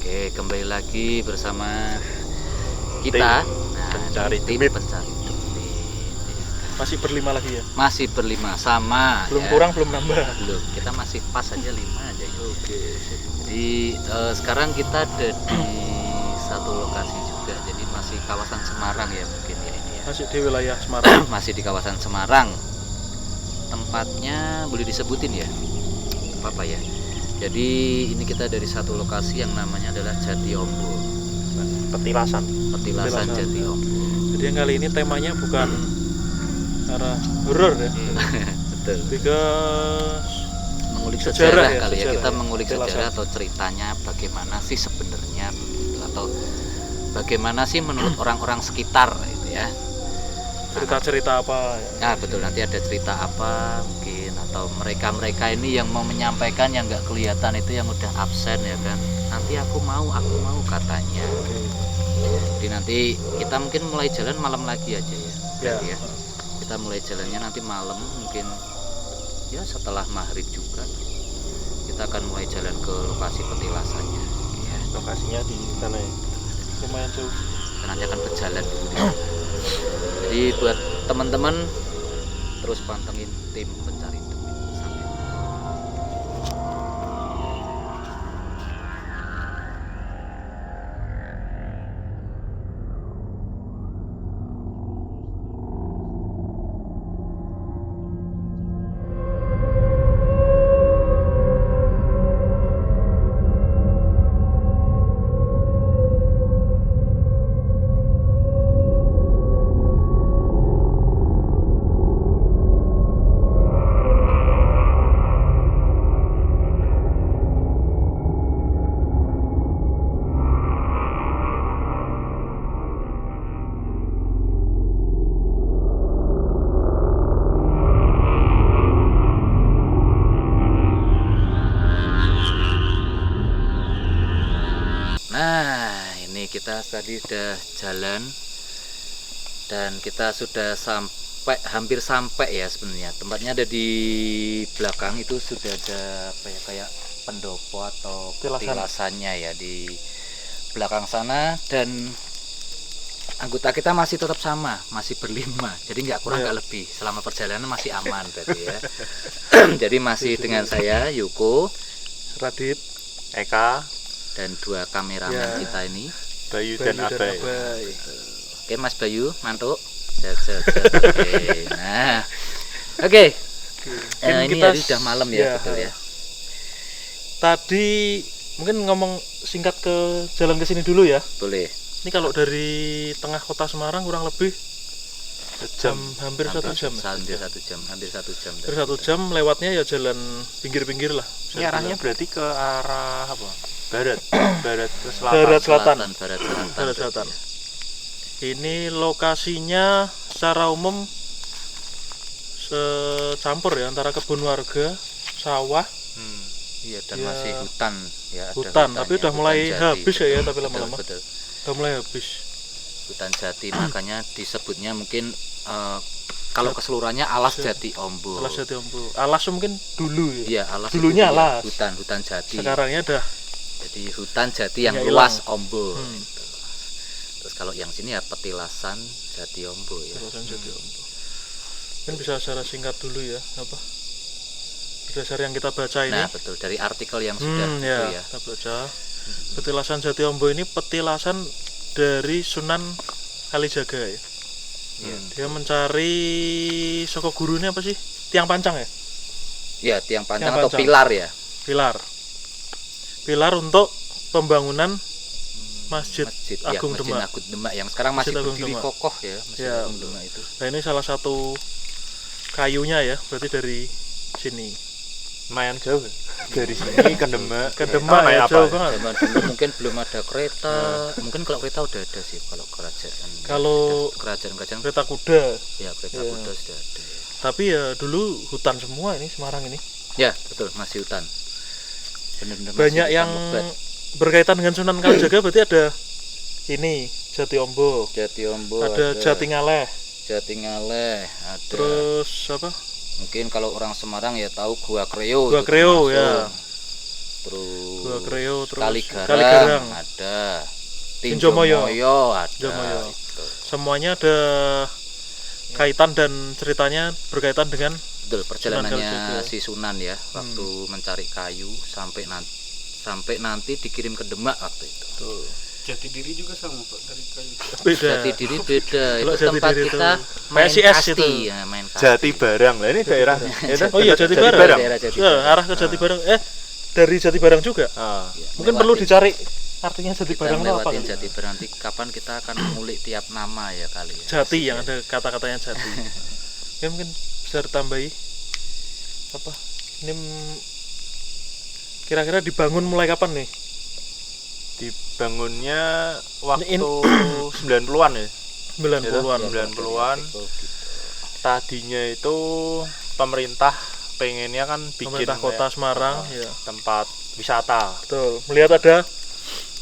Oke, kembali lagi bersama kita pencari tim demit. pencari demit. Masih berlima lagi ya? Masih berlima sama. Belum ya. kurang, belum nambah. Belum, kita masih pas aja 5 aja ya. Oke. Jadi sekarang kita ada di satu lokasi juga. Jadi masih kawasan Semarang ya mungkin ya ini ya. Masih di wilayah Semarang. Masih di kawasan Semarang. Tempatnya boleh disebutin ya? Apa ya? Jadi ini kita dari satu lokasi yang namanya adalah Jati Ombo. Petilasan Jati Ombo. Jadi yang kali ini temanya bukan arah horor ya. Betul. Because Mengulik sejarah ya, kali ya. sejarah Kita ya. mengulik Petilasan. sejarah atau ceritanya bagaimana sih sebenarnya begitu, atau bagaimana sih menurut orang-orang sekitar gitu ya. Cerita-cerita apa ya? Nah betul, nanti ada cerita apa mungkin, atau mereka-mereka ini yang mau menyampaikan yang nggak kelihatan itu yang udah absen ya kan, nanti aku mau katanya. Jadi nanti kita mungkin mulai jalan malam lagi aja ya. Berarti ya. Kita mulai jalannya nanti malam, mungkin ya setelah maghrib juga kita akan mulai jalan ke lokasi petilasannya ya. Lokasinya di sana ya. Lumayan jauh. Kita nanti akan berjalan dulu di sana. Jadi buat teman-teman terus pantengin tim pencari demit sampai. Nah, ini kita tadi udah jalan dan kita sudah hampir sampai ya sebenarnya. Tempatnya ada di belakang itu, sudah ada apa ya, kayak pendopo atau petilasannya ya di belakang sana, dan anggota kita masih tetap sama, masih berlima. Jadi nggak kurang nggak lebih. Selama perjalanan masih aman berarti ya. Jadi masih dengan saya Yuko, Radit, Eka, dan 2 kameramen kita ini, Bayu dan Abai. Oke Mas Bayu, mantuk. Oke. Nah, oke. Ini kita hari udah malam ya, betul ya. Tadi mungkin ngomong singkat ke jalan ke sini dulu ya. Boleh. Ini kalau dari tengah kota Semarang kurang lebih hampir 1 jam. Hampir 1 jam. Hampir 1 jam lewatnya ya jalan pinggir-pinggir lah. Ini arahnya berarti ke arah apa? Barat ke selatan. Barat selatan. Barat selatan. Ini lokasinya secara umum campur ya, antara kebun warga, sawah. Iya, dan masih hutan ya. Hutan, tapi udah mulai habis ya, tapi lama-lama. Betul. Udah mulai habis. Hutan jati, makanya disebutnya mungkin kalau keseluruhannya Alas Jati Ombo. Alas Jati Ombo. Alas mungkin dulu ya. Iya, Alas. Dulunya itu Alas. Hutan jati. Sekarangnya udah jadi hutan jati yang ya, luas Ombo. Gitu. Terus kalau yang sini ya petilasan Jati Ombo ya. Petilasan Jati Ombo. Mungkin bisa secara singkat dulu ya, apa? Berdasar yang kita baca ini. Nah, betul, dari artikel yang sudah itu ya. Kita baca. Petilasan Jati Ombo ini petilasan dari Sunan Kalijaga ya. Dia mencari soko gurunya apa sih? Tiang pancang ya? Ya, tiang pancang atau pilar ya. Pilar untuk pembangunan Masjid Agung Masjid Demak. Agung Demak yang sekarang masih berdiri kokoh ya, Masjid Agung Demak itu. Nah, ini salah satu kayunya ya, berarti dari sini. Lumayan jauh dari sini ke Demak. Ke Demak ya, jauh banget. Zaman dulu mungkin belum ada kereta. Mungkin kalau kereta udah ada sih, kalau kerajaan. Kalau kerajaan kereta kuda. Ya, kereta kuda sudah ada ya. Tapi ya dulu hutan semua ini Semarang ini. Ya, betul, masih hutan. Benar-benar banyak yang berkaitan dengan Sunan Kalijaga. Berarti ada ini Jati Ombo, ada Jatingaleh, ada. Terus apa? Mungkin kalau orang Semarang ya tahu Gua Kreo. Gua Kreo ya. Terus Gua Kreo, terus Kaligarang, Kaligarang. ada, Tinjo Moyo. Tinjomoyo ada. Tinjo Moyo. Itu. Semuanya ada kaitan dan ceritanya berkaitan dengan Betul, perjalanannya Kalijaga. si Sunan ya, waktu mencari kayu sampai nanti dikirim ke Demak waktu itu. tuh. Jati diri juga sama Pak dari kayu. Beda. Jati diri beda, Kalau itu Jati tempat Diri kita itu main PSIS kasti itu. ya, main kasti. Jati Barang. Lah ini daerah. Oh iya, Jati Barang. Daerah Jati Ya, Barang. arah ke Jati Barang. Dari Jati Barang juga. Ah. Ya, Mungkin melewati- perlu dicari artinya Jati kita Barang itu apa ngelewatin gitu. Jati Barang. Nanti kapan kita akan mengulik tiap nama ya kali ya. Jati Asik yang ya. ada kata-katanya Jati. Ya mungkin bisa ditambahi apa? Ini kira-kira dibangun mulai kapan nih? Dibangunnya waktu Ini- 90-an ya. 90-an. 90-an. Tadinya itu pemerintah pengennya kan bikin Pemerintah Kota kayak, Semarang, ya. tempat wisata, Betul. Melihat ada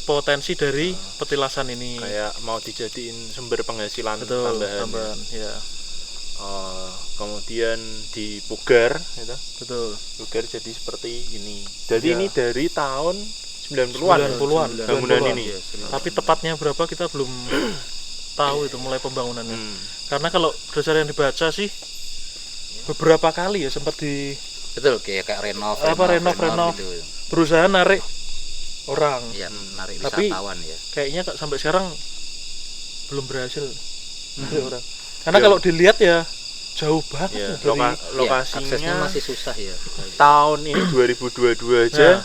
potensi dari petilasan ini. kayak mau dijadiin sumber penghasilan Betul, tambahan. tambahan. Ya, Kemudian dipugar gitu. betul. Pugar jadi seperti ini. Jadi Ya. ini dari tahun 90-an. 90-an. Bangunan 90-an. ini. Iya, Tapi tepatnya berapa kita belum tahu itu mulai pembangunannya. Hmm. Karena kalau berdasarkan yang dibaca sih beberapa kali ya sempat di betul kayak renov renov. gitu. berusaha narik orang. Ya, narik Tapi- wisatawan ya. Kayaknya kok sampai sekarang belum berhasil narik orang. Karena Ya. kalau dilihat ya jauh banget Ya, tuh dari Iya, lokasinya aksesnya masih susah ya. tahun ini 2022 aja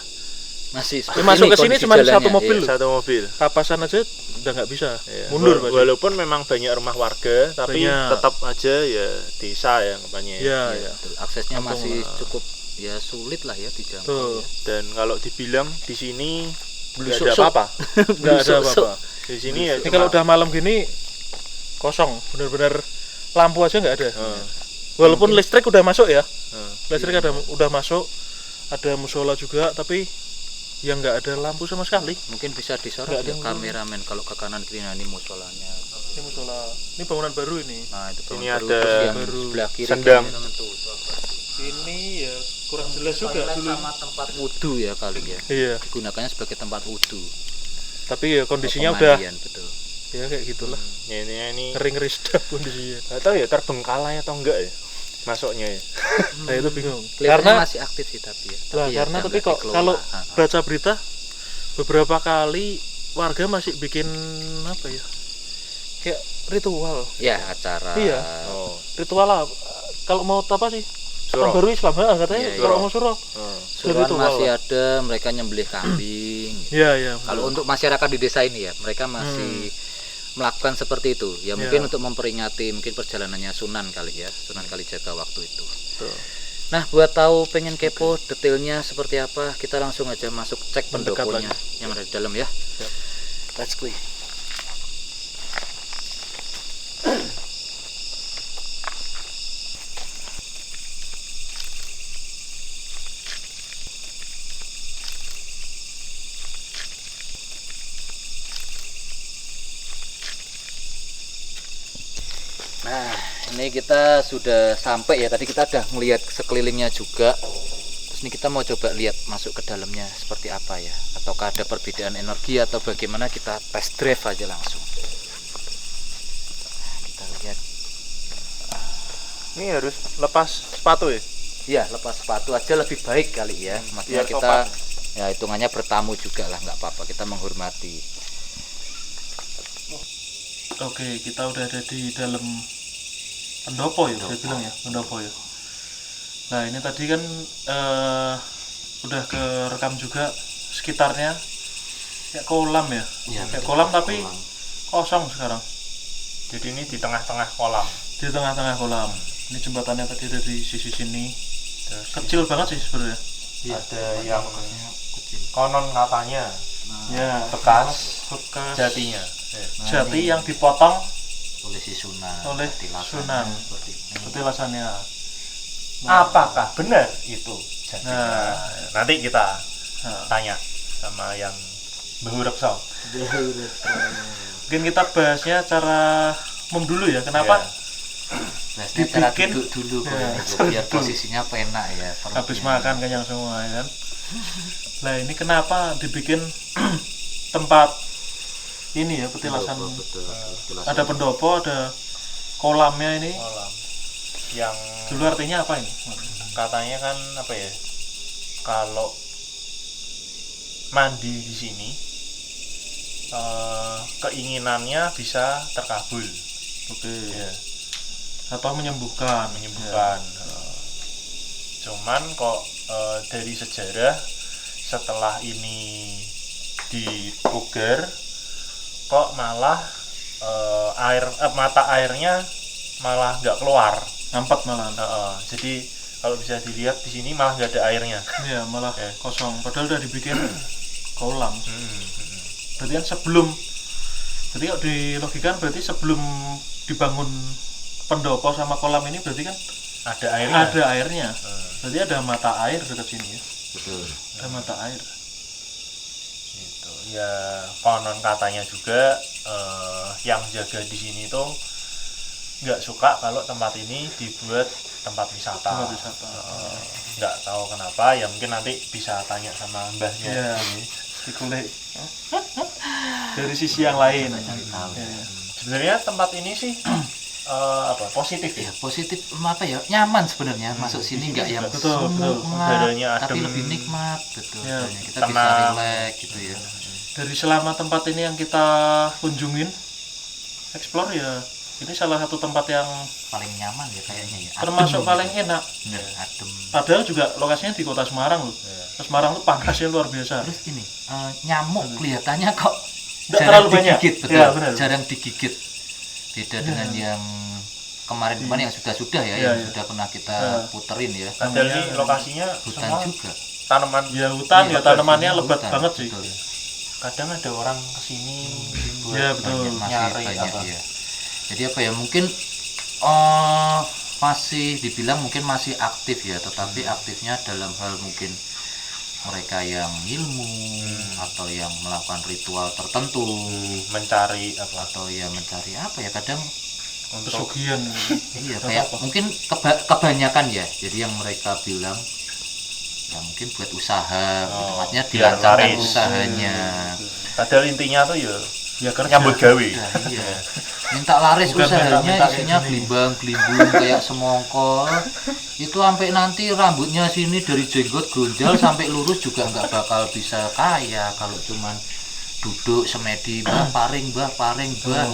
Masih Ini masuk ke sini kondisi cuma jalannya, satu mobil. iya. satu mobil. kapasan aja udah nggak bisa Ya, mundur pasti. walaupun memang banyak rumah warga tapi Banyak. tetap aja ya desa ya anggapannya. Iya, Iya, ya. betul. Aksesnya Kampung, masih ah. cukup ya sulit lah ya dijangkau. Tuh, ya. Dan kalau dibilang di sini nggak ada Blusuk-suk. apa-apa. nggak ada Blusuk-suk. apa-apa. Di sini ya Ini kalau udah malam gini kosong, bener-bener lampu aja nggak ada. Walaupun listrik udah masuk ya, listrik udah masuk, ada musola juga, tapi yang nggak ada lampu sama sekali. Mungkin bisa disorot Nggak ada ya yang kameramen kalau ke kanan kiri, nah ini musolanya. Ini musola, ini bangunan baru ini. Nah itu Ini baru, ada terus yang baru sebelah kiri sendang. kameramen tuh, itu apa sih? Ini ya kurang jelas juga Toilet dulu. sama tempat wudhu ya kali ya. Iya, Digunakannya sebagai tempat wudhu. tapi ya kondisinya Atau udah pemandian, betul. ya kayak gitulah. Ya, ini Ngeri sedap kondisinya. nggak tahu ya terbengkalai atau enggak ya masuknya ya. Nah itu bingung. Kelihatannya Karena masih aktif sih tapi ya. lah, ya karena udah tapi nggak kok dikelola. kalau Ha, ha. baca berita beberapa kali warga masih bikin apa ya? Kayak ritual. Ya acara. Iya. Oh, Ritual lah. Kalau mau apa sih? Tahun Suro. baru Islam katanya Iya, iya. kalau mau suruh. Suruhan ritual masih lah. ada, mereka nyembelih kambing. Iya, iya. Kalau untuk masyarakat di desa ini ya, mereka masih melakukan seperti itu. Ya mungkin Ya. untuk memperingati mungkin perjalanannya Sunan kali ya, Sunan Kalijaga waktu itu. Betul. Nah, buat tahu pengen kepo detailnya seperti apa, kita langsung aja masuk cek Mendekat pendoponya yang ada di dalam ya. Siap. Let's go. Nah, ini kita sudah sampai ya. Tadi kita udah melihat sekelilingnya juga. Terus ini kita mau coba lihat masuk ke dalamnya seperti apa ya. Ataukah ada perbedaan energi atau bagaimana, kita test drive aja langsung. Nah, kita lihat. Ini harus lepas sepatu ya. Iya, lepas sepatu aja lebih baik kali ya. Maksudnya biar kita sopan. ya hitungannya bertamu juga lah, nggak apa-apa. Kita menghormati. Oke, kita udah ada di dalam pendopo ya, saya bilang ya, pendopo ya. Nah, ini tadi kan udah kerekam juga sekitarnya kayak kolam ya. Iya, Kayak betul, kolam tapi kolam. kosong sekarang. Jadi ini di tengah-tengah kolam. Di tengah-tengah kolam. Ini jembatannya tadi ada di sisi sini. Terus Kecil banget sih sebenarnya. ada yang konon katanya Ya, bekas bekas jatinya. jati yang dipotong Oleh si Sunan. oleh petilasannya Sunan. seperti ini. petilasannya. Apakah benar itu jatinya? Nah. Nanti kita Nah, tanya sama yang berhuruf so. mungkin kita bahasnya cara umum dulu ya. Kenapa? Biasanya cara Dibikin. duduk dulu Ya, kalau itu, biar posisinya penak ya. Habis perutnya. makan kenyang semua ya kan. Nah ini kenapa dibikin tempat ini ya petilasan? Betul. Ada pendopo, ada kolamnya ini. kolam yang Dulu artinya apa ini? katanya kan apa ya, kalau mandi di sini keinginannya bisa terkabul Oke. ya, Atau menyembuhkan. menyembuhkan. Cuman kok dari sejarah setelah ini dipugar kok malah mata airnya malah nggak keluar. Nampak malah. Jadi kalau bisa dilihat di sini malah nggak ada airnya. Iya malah Ya. kosong. Padahal udah dibikin kolam. Hmm. Berarti kan sebelum, berarti kalau dilogikan berarti sebelum dibangun pendopo sama kolam ini berarti kan Ada airnya. ada airnya. Berarti ada mata air dekat sini ya. Betul. Ada mata air. Gitu. Ya konon katanya juga yang jaga di sini tuh nggak suka kalau tempat ini dibuat tempat wisata. Tempat wisata. Nggak tahu kenapa, ya mungkin nanti bisa tanya sama mbahnya. Iya. Dikulik. Dari sisi yang lain. Cari tahu. Ya. Sebenarnya tempat ini sih positif Ya ya. positif apa ya, nyaman sebenarnya masuk sini nggak yang Betul, betul. sumuk Udaranya tapi adem. lebih nikmat, betul. Ya, Udaranya kita bisa tenang. relax gitu ya. Dari selama tempat ini yang kita kunjungin, explore ya, ini salah satu tempat yang Paling nyaman ya kayaknya ya. termasuk Adem paling gitu. enak. Bener, adem. Padahal juga lokasinya di kota Semarang loh. Ya. Semarang tuh panasnya luar biasa. Terus ini nyamuk kelihatannya kok Nggak jarang terlalu banyak. digigit, betul. Ya, benar. Jarang digigit. Beda dengan yang kemarin-kemarin yang sudah Iya, yang iya. sudah pernah kita Ya. puterin ya. Padahal ini Namanya lokasinya Hutan semua juga. tanaman. Ya hutan Iya, ya tanamannya hutan, lebat banget sih. betul. Kadang ada orang kesini buat Ya betul. Banyak, masih nyari banyak apa. ya. Jadi apa ya, mungkin masih dibilang mungkin masih aktif ya, tetapi aktifnya dalam hal mungkin mereka yang ilmu atau yang melakukan ritual tertentu mencari apa atau ya mencari apa ya, kadang untuk Pesugihan. iya kayak mungkin kebanyakan ya, jadi yang mereka bilang ya mungkin buat usaha gitu, maksudnya biar dilancarkan laris. usahanya. padahal intinya tuh ya Ya kerja. nyambut gawe. Udah, iya. Minta laris Bukan usahanya minta isinya kayak gini. gelimbang-gelimbung kayak semongkol. Itu sampai nanti rambutnya sini dari jenggot gonjal sampai lurus juga nggak bakal bisa kaya kalau cuman duduk semedi mbah paring mbah paring mbah.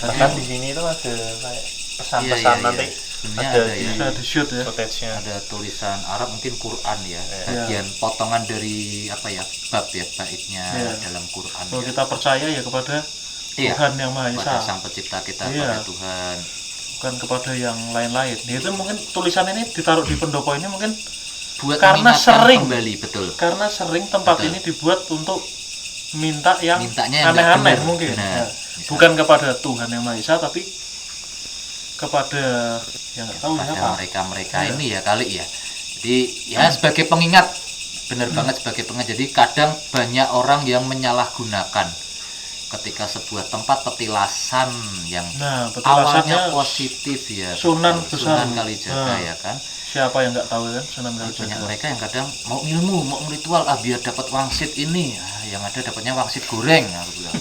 Bahkan di sini tuh ada kayak pesan-pesan Iya, nanti sebenarnya ada ada di ya. Bisa di shoot ya. footage-nya. Ada tulisan Arab mungkin Quran ya, Iya. bagian potongan dari apa ya, bab ya, baitnya Iya. dalam Quran Kalau ya. kita percaya ya kepada Iya, Tuhan yang Maha kepada Esa, Sang Pencipta kita, Iya. pada Tuhan. bukan kepada yang lain-lain. Ya, itu mungkin tulisan ini ditaruh di pendopo ini mungkin Buat Karena mengingatkan sering. kembali, betul. karena sering tempat Betul. ini dibuat untuk minta yang Mintanya yang nggak aneh-aneh benar. mungkin. Benar. Ya. Bisa. Bukan kepada Tuhan yang Maha Esa, tapi kepada yang nggak tahu Pada siapa. mereka-mereka Iya. ini ya kali ya. Jadi ya sebagai pengingat, benar banget sebagai pengingat. Jadi kadang banyak orang yang menyalahgunakan ketika sebuah tempat petilasan yang Nah, awalnya petilasannya positif ya, Sunan betul. besar. Sunan Kalijaga Nah. ya kan. siapa yang nggak tahu kan Sunan Banyak Kalijaga. mereka yang kadang mau ilmu, mau ritual, biar dapat wangsit ini, yang ada dapatnya wangsit goreng, aku bilang.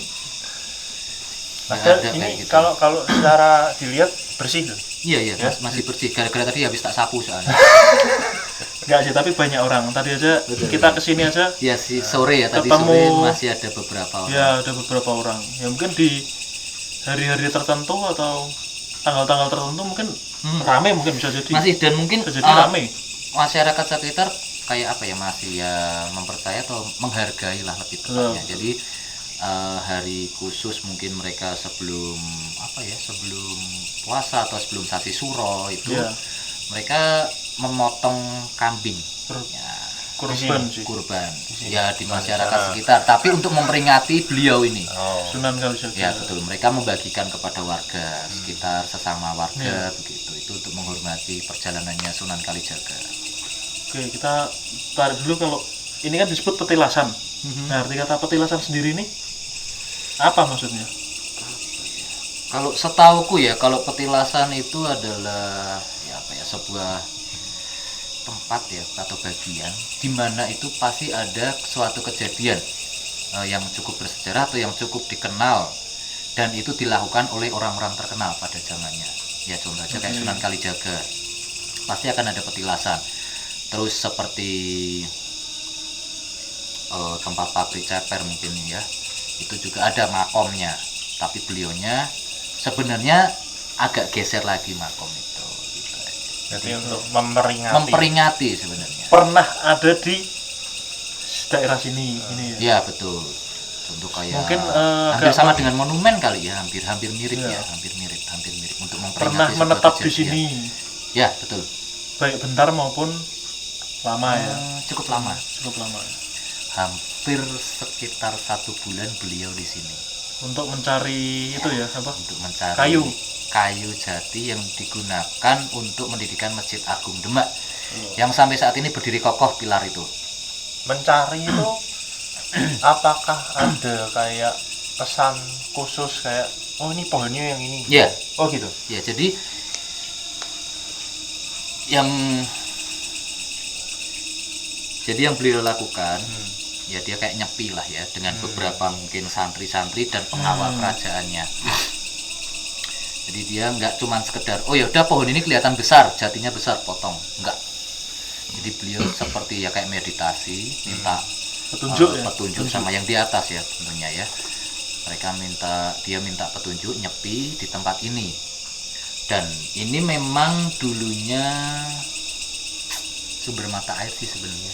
Ya, Padahal ada ini kayak gitu. kalau secara dilihat bersih loh. Iya iya, Ya. masih bersih. Gara-gara tadi habis tak sapu soalnya. Nggak sih, tapi banyak orang. Tadi aja kita kesini aja Iya sih, sore ya, tadi Ketemu. sore masih ada beberapa orang. ya ada beberapa orang. Ya mungkin di hari-hari tertentu atau tanggal-tanggal tertentu mungkin rame, mungkin bisa jadi. Masih, dan mungkin Bisa jadi rame. masyarakat sekitar kayak apa ya, masih ya mempercaya atau menghargai lah lebih tepatnya. Jadi hari khusus mungkin mereka sebelum apa ya, sebelum puasa atau sebelum sasi suro itu Iya. mereka memotong kambing ya, Kurban sih. kurban ya di masyarakat sekitar, tapi untuk memperingati beliau ini. Sunan Kalijaga. Ya betul, mereka membagikan kepada warga sekitar, sesama warga begitu. Itu untuk menghormati perjalanannya Sunan Kalijaga. Oke, kita tarik dulu. Kalau ini kan disebut petilasan. Nah, arti kata petilasan sendiri ini apa maksudnya? Kalau setauku ya, kalau petilasan itu adalah ya apa ya, sebuah tempat ya atau bagian di mana itu pasti ada suatu kejadian yang cukup bersejarah atau yang cukup dikenal dan itu dilakukan oleh orang-orang terkenal pada zamannya. Ya contoh aja kayak Sunan Kalijaga, pasti akan ada petilasan. Terus seperti tempat pabrik ceper mungkin ya, itu juga ada makomnya, tapi beliaunya sebenarnya agak geser lagi makom itu gitu aja. Jadi untuk memperingati. Memperingati sebenarnya. Pernah ada di daerah sini ini ya. Ya betul. Contoh kayak Mungkin, hampir agak sama lebih- dengan monumen kali ya, hampir mirip Iya. ya, hampir mirip untuk memperingati Pernah sebuah menetap di kejadian. sini Ya betul. baik bentar maupun lama ya. Cukup lama. Cukup lama. Hampir sekitar 1 bulan beliau di sini Untuk mencari itu ya apa? untuk mencari Kayu. jati yang digunakan untuk mendirikan Masjid Agung Demak yang sampai saat ini berdiri kokoh pilar itu. Mencari itu apakah ada kayak pesan khusus kayak oh ini pohonnya yang ini? Ya, Oh gitu. ya jadi yang beliau lakukan ya dia kayak nyepi lah ya dengan beberapa mungkin santri-santri dan pengawal kerajaannya. Jadi dia nggak cuman sekedar oh ya udah pohon ini kelihatan besar, jatinya besar, potong, enggak. Jadi beliau seperti ya kayak meditasi, minta petunjuk sama yang di atas ya tentunya ya. Dia minta petunjuk nyepi di tempat ini. Dan ini memang dulunya sumber mata air sih sebenarnya.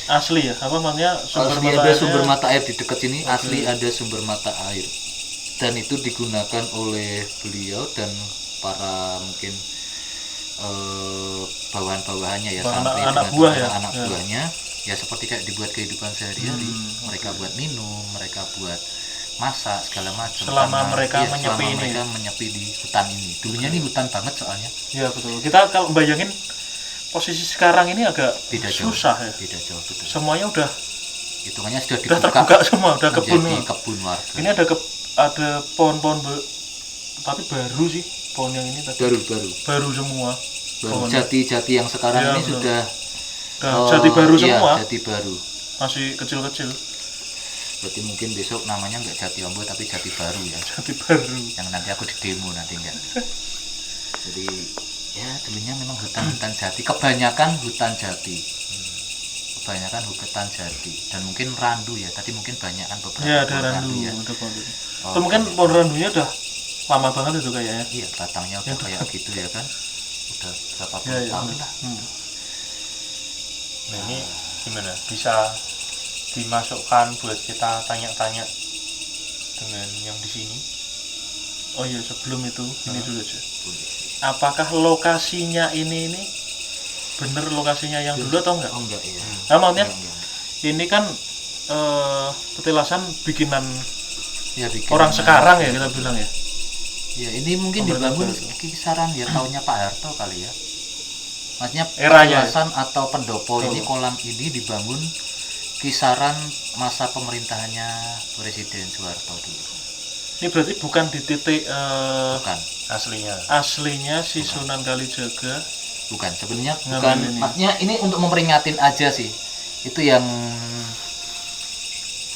Asli ya? Apa maksudnya Asli ada sumber mata air di dekat sini, asli ada sumber mata air. Dan itu digunakan oleh beliau dan para mungkin bawahan-bawahannya ya, santri anak dengan buah ya? anak Ya. buahnya ya seperti kayak dibuat kehidupan sehari-hari. Mereka buat minum, mereka buat masak segala macam. Selama mereka selama menyepi ini. mereka menyepi di hutan ini. Dulunya ini hutan banget soalnya. Ya betul. Kita kalau bayangin posisi sekarang ini agak Beda jauh. susah ya. Beda jauh betul. Semuanya udah Hitungannya sudah terbuka semua, udah kebun. menjadi kebun warga. Ini ada pohon-pohon tapi baru sih pohon yang ini tadi. Baru semua. Baru Pohonnya. jati-jati yang sekarang Ya, ini betul. sudah Jati baru iya, semua. jati baru. Masih kecil-kecil. Berarti mungkin besok namanya nggak jati ombo tapi jati baru ya. Jati baru. Yang nanti aku di demo nanti enggak. Jadi ya dulunya memang hutan-hutan jati, kebanyakan hutan jati. Kebanyakan hutan jati dan mungkin randu ya. Tadi mungkin banyakan beberapa Ya ada pohon randu, ya. ada pohon. Oh, Itu mungkin iya. pohon randunya udah lama banget itu kayaknya. Iya, batangnya udah kayak gitu ya kan. Udah berapa Ya, puluh ya. tahun lah. Nah ini gimana? Bisa dimasukkan buat kita tanya-tanya dengan yang di sini? Oh iya sebelum itu ini dulu aja. Boleh. Apakah lokasinya ini bener lokasinya yang dulu atau enggak? Oh enggak ya. Nah, maksudnya Enggak. ini kan petilasan bikinan Ya, bikin orang sekarang ya kita bilang ya. ya ini mungkin Pemerintah dibangun baru. kisaran ya tahunnya Pak Harto kali ya. Maksudnya Eranya, petilasan atau pendopo Betul. ini kolam ini dibangun kisaran masa pemerintahannya Presiden Soeharto dulu. Ini berarti bukan di titik Bukan, Aslinya. aslinya si Sunan Kalijaga. bukan sebenarnya Ngambil bukan. ini. Maksudnya ini untuk memperingatin aja sih. Itu yang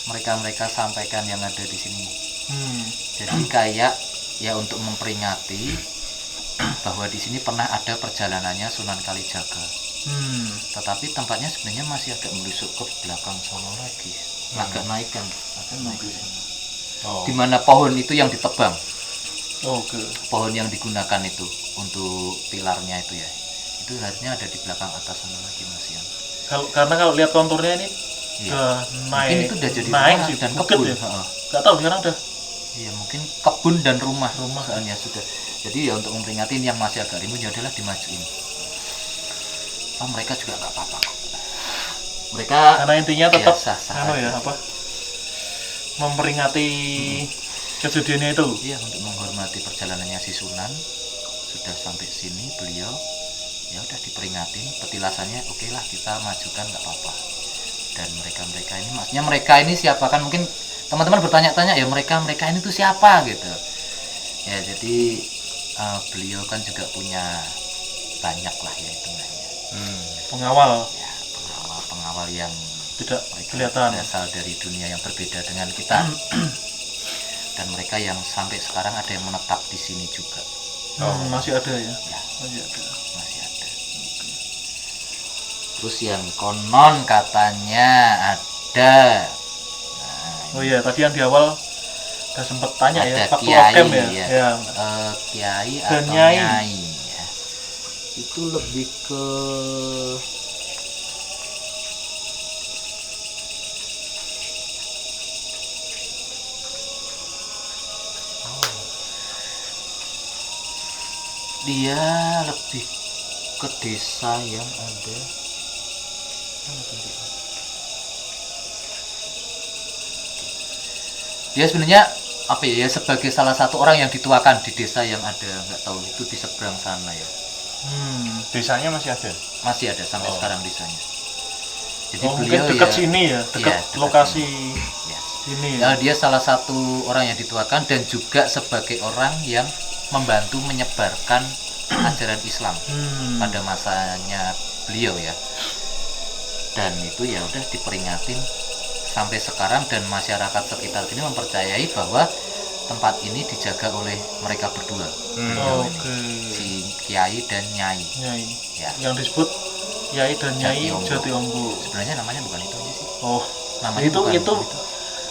mereka sampaikan yang ada di sini. Jadi kayak ya untuk memperingati bahwa di sini pernah ada perjalanannya Sunan Kalijaga. Tetapi tempatnya sebenarnya masih agak melusuk ke belakang sana lagi. Agak naik kan, agak naik ke sana. Oh. Di mana pohon itu yang ditebang, Oke. pohon yang digunakan itu untuk pilarnya itu ya. Itu harusnya ada di belakang atas sana lagi Mas Ian. Karena kalau lihat konturnya ini Iya. udah naik. Mungkin itu udah jadi naik rumah sih dan bukit kebun. ya. Heeh. Gak tahu sekarang udah. Iya mungkin kebun dan rumah Rumah. soalnya sudah. Jadi ya untuk memperingati ini yang masih agak rimbun ya adalah dimajuin. Oh mereka juga nggak apa-apa kok. Mereka Karena intinya tetap sah-sah anu ya aja. apa? Memperingati kejadiannya itu. Iya untuk menghormati perjalanannya si Sunan sudah sampai sini beliau ya udah diperingatin petilasannya oke lah kita majukan nggak apa-apa. Dan mereka ini maksudnya mereka ini siapa kan mungkin teman-teman bertanya-tanya ya mereka ini tuh siapa gitu ya. Jadi beliau kan juga punya banyak lah ya hitungannya pengawal ya, pengawal yang tidak mereka kelihatan. berasal dari dunia yang berbeda dengan kita. Dan mereka yang sampai sekarang ada yang menetap di sini juga. Masih ada ya? Ya, Masih ada. masih ada. Terus yang konon katanya ada. Oh iya, tadi yang di awal udah sempet tanya ya, Ada waktu kiai, off cam ya. ya. Ya. Kiai Dan atau nyai. nyai ya. Itu lebih ke dia lebih ke desa yang ada. Dia sebenarnya apa ya, sebagai salah satu orang yang dituakan di desa yang ada, nggak tahu itu di seberang sana ya, Desanya masih ada. masih ada sampai Oh. sekarang desanya. Jadi Oh, mungkin beliau dekat ya, sini ya, dekat iya, dekat lokasi ya. ini. Ya, dia salah satu orang yang dituakan dan juga sebagai orang yang membantu menyebarkan ajaran Islam pada masanya beliau ya. Dan itu ya udah diperingatin sampai sekarang, dan masyarakat sekitar sini mempercayai bahwa tempat ini dijaga oleh mereka berdua, beliau ini, Oke. si kiai dan nyai Nyai. ya. Yang disebut Yai dan Nyai Jatiombo. Jatiombo. Sebenarnya namanya bukan itu aja sih, Oh, namanya itu bukan itu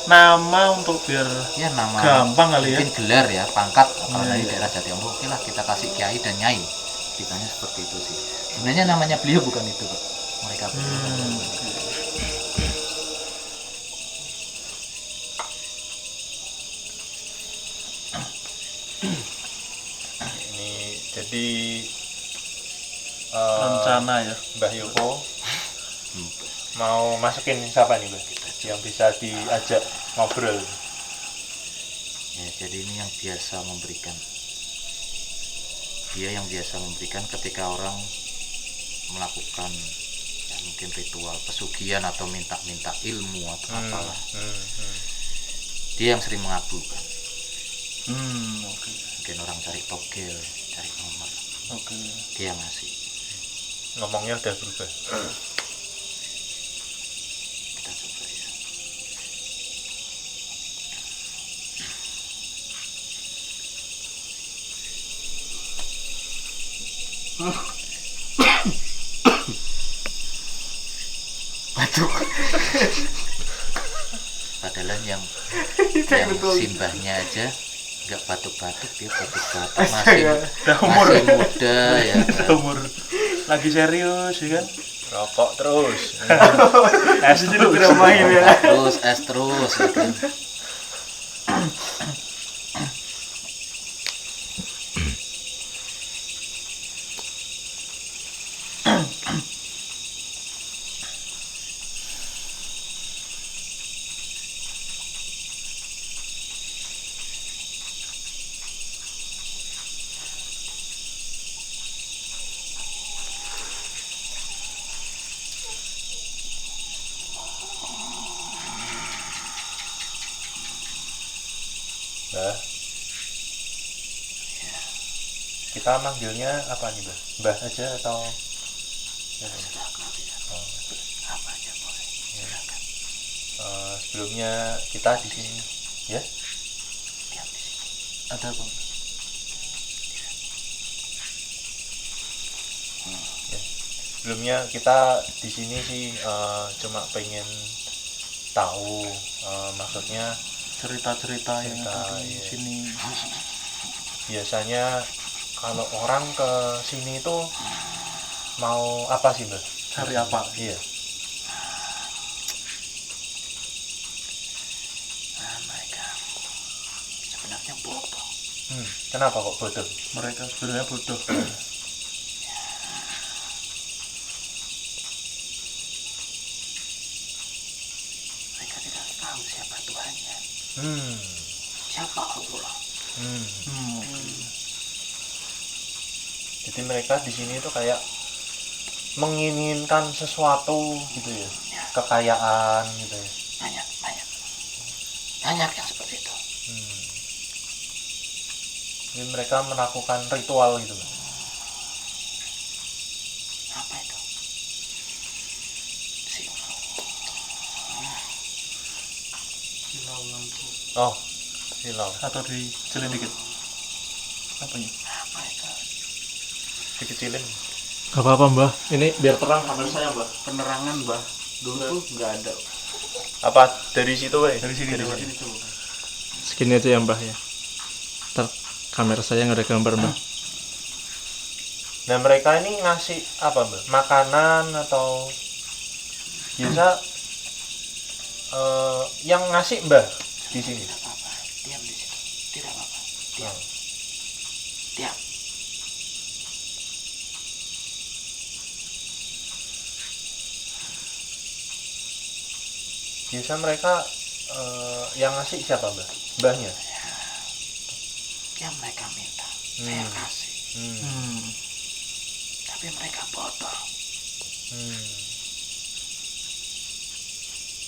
nama untuk biar ya, nama gampang kali ya. mungkin gelar ya, pangkat kalau Iya, dari iya. daerah Jatiombo, oke lah kita kasih kiai dan nyai, ceritanya seperti itu sih. Sebenarnya namanya beliau bukan itu kok, mereka berdua bukan itu. Ini jadi Rencana ya. Mbah Yoko mau masukin siapa nih Mbah yang bisa diajak ngobrol? Ya, jadi ini yang biasa memberikan, dia yang biasa memberikan ketika orang melakukan ya, mungkin ritual pesugihan atau minta-minta ilmu atau apalah, dia yang sering mengabulkan. Oke. Mungkin orang cari togel, cari nomor, Oke. dia yang ngasih. Ngomongnya udah berubah. Kita coba ya. Batuk. Padahal yang simbahnya aja nggak batuk-batuk, dia batuk-batuk, masih muda ya kan? Umur lagi serius ya kan? Rokok terus. Es dulu tidak main ya. Terus es terus ya kan? Mbah. Kita manggilnya apa nih Mbah? Mbah aja atau Apa aja boleh. Silakan. sebelumnya kita di sini ya? Diam di sini. Ada apa? Sebelumnya kita di sini sih cuma pengen tahu maksudnya Cerita-cerita yang Cerita, ada di iya. sini. biasanya kalau orang ke sini itu mau apa sih Mbak? Cari apa? Iya. Mereka sebenarnya bodoh. Kenapa kok bodoh? Mereka sebenarnya bodoh. Mereka tidak tahu siapa Tuhannya, siapa Allah. Jadi mereka di sini tuh kayak menginginkan sesuatu gitu ya, kekayaan gitu ya. Banyak banyak yang seperti itu. Jadi mereka melakukan ritual gitu. Apa itu? Silau lampu. Oh, silau. atau dikecilin dikit? Apanya? Dikecilin. Gak apa-apa mbah, ini biar terang kamera saya mbah. Penerangan bah dulu tuh nggak ada. Apa dari situ, Wei? Dari sini coba. Sini tuh. Segini aja ya mbah ya. Ntar kamera saya nggak ada gambar mbah. Nah, mereka ini ngasih apa, Mbak? Makanan atau biasa yang ngasih Mbah di sini? Tidak apa-apa, diam di situ. Tidak apa-apa, diam. Oh. Diam. Biasa mereka yang ngasih siapa, Mbah? Mbahnya? Yang mereka minta, saya kasih. Tapi mereka bodoh.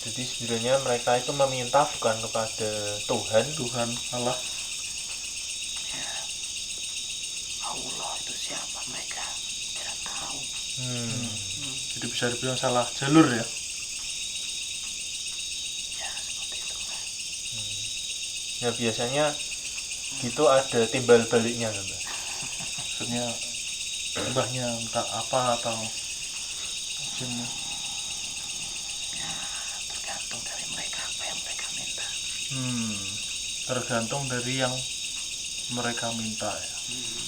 Jadi sebenarnya mereka itu meminta bukan kepada Tuhan. Tuhan Allah. Allah itu siapa mereka tidak tahu. Jadi bisa dibilang salah jalur ya. Ya seperti itu. Ya biasanya gitu ada timbal baliknya, Mbak. Maksudnya mbahnya minta apa atau jenis. Tergantung dari mereka apa yang mereka minta. Tergantung dari yang mereka minta ya.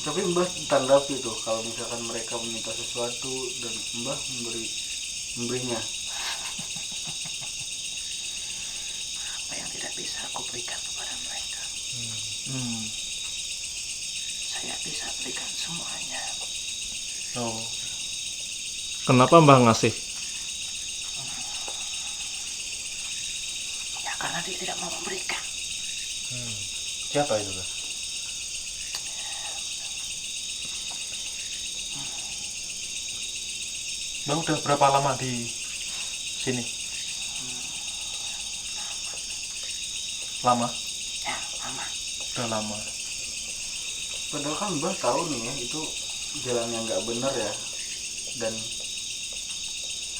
Tapi Mbah tanggapi tuh kalau misalkan mereka meminta sesuatu dan Mbah memberinya. Apa yang tidak bisa aku berikan kepada mereka, saya bisa berikan semuanya. Oh. Kenapa mbah ngasih? Ya karena dia tidak mau memberikan. Siapa itu, Mbak? Mbah udah berapa lama di sini? Lama? Ya lama. Udah lama. Padahal kan Mbah tahu nih ya itu jalan yang nggak benar ya dan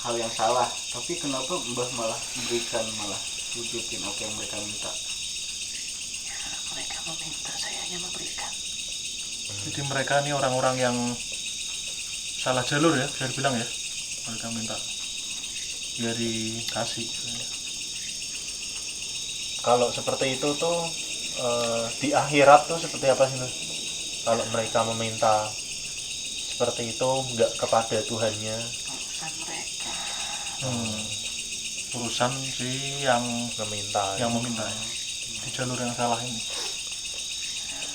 hal yang salah. Tapi kenapa Mbah malah berikan, malah wujudin apa yang mereka minta? Ya mereka meminta, saya hanya memberikan. Jadi mereka ini orang-orang yang salah jalur ya, biar bilang ya. Mereka minta biar dikasih. Kalau seperti itu tuh di akhirat tuh seperti apa sih, Mas? Kalau mereka meminta seperti itu nggak kepada Tuhannya, Urusan mereka. Urusan si yang meminta meminta ya. Di jalur yang salah ini.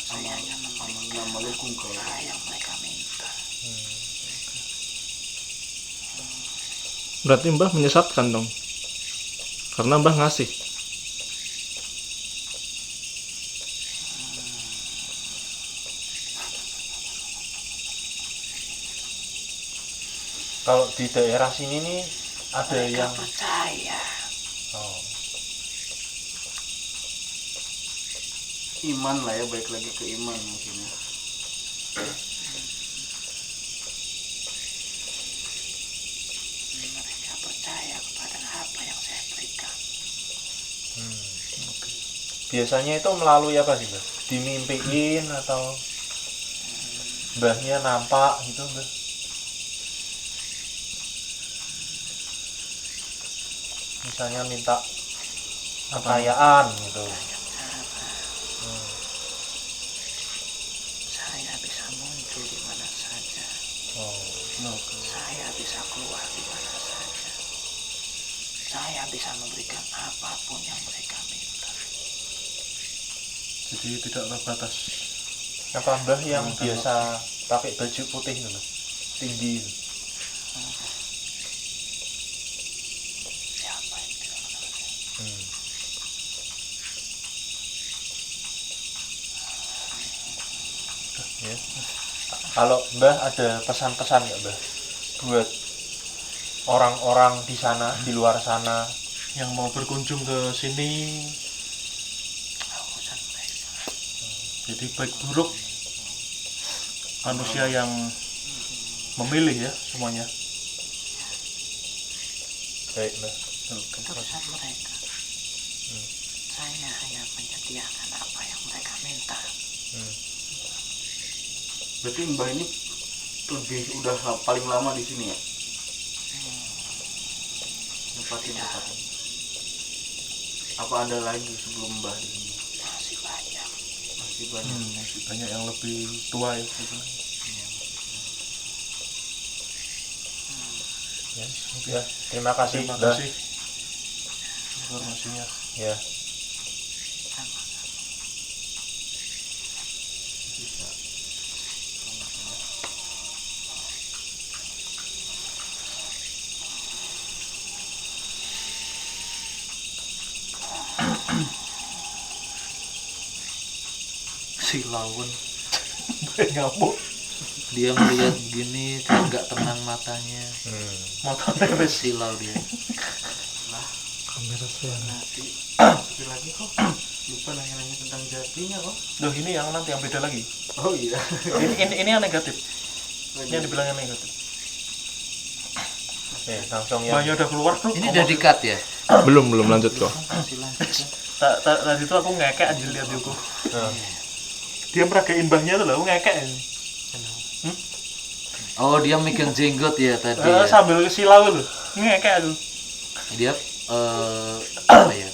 Saya hanya memberikan Assalamualaikum kalau apa yang mereka minta. Berarti mbah menyesatkan dong, karena mbah ngasih. kalau di daerah sini nih ada Mereka yang percaya. iman lah ya, baik lagi ke iman mungkin ya. Mereka percaya kepada apa yang saya berikan. biasanya itu melalui apa sih, Mbak? Dimimpiin atau mbahnya nampak gitu, Mbak? Misalnya minta kekayaan gitu. Saya bisa muncul di mana saja. Saya bisa keluar di mana saja. Saya bisa memberikan apapun yang mereka minta. Jadi tidak terbatas. Apa mbah yang biasa pakai baju putih itu, Mbak? Tinggi itu. Siapa itu namanya? Ya. Kalau mbah ada pesan-pesan nggak, Mbah, buat orang-orang di sana, di luar sana Yang mau berkunjung ke sini, Urusan mereka. jadi baik buruk manusia yang memilih ya semuanya. baik, Mbah? Urusan mereka. saya hanya menyediakan apa yang mereka minta. Berarti Mbah ini udah paling lama di sini ya? Nempatin. Apa ada lagi sebelum Mbah di sini? Masih banyak. Masih banyak. Masih banyak yang lebih tua ya gitu. Ya, terima kasih. Terima Mbah. kasih informasinya. Ya. Si lawan ngamuk Dia melihat gini nggak tenang matanya. matanya wis Silau dia. kamera saya. Nanti sekali lagi kok lupa nanya-nanya tentang jatinya kok. Loh, ini yang nanti yang beda lagi. Oh iya. Ini yang negatif. Ini yang dibilang yang negatif. Langsung ya. Banyak udah keluar tuh. Ini udah di-cut ya? Belum lanjut kok. Masih lanjut ya? Tadi tuh aku ngekek aja lihat Yoko. Nah, Dia meragain mbahnya tuh loh, aku ngekek. Oh, dia megang jenggot ya tadi ya? Sambil silau loh, ngekek aku. Dia apa ya,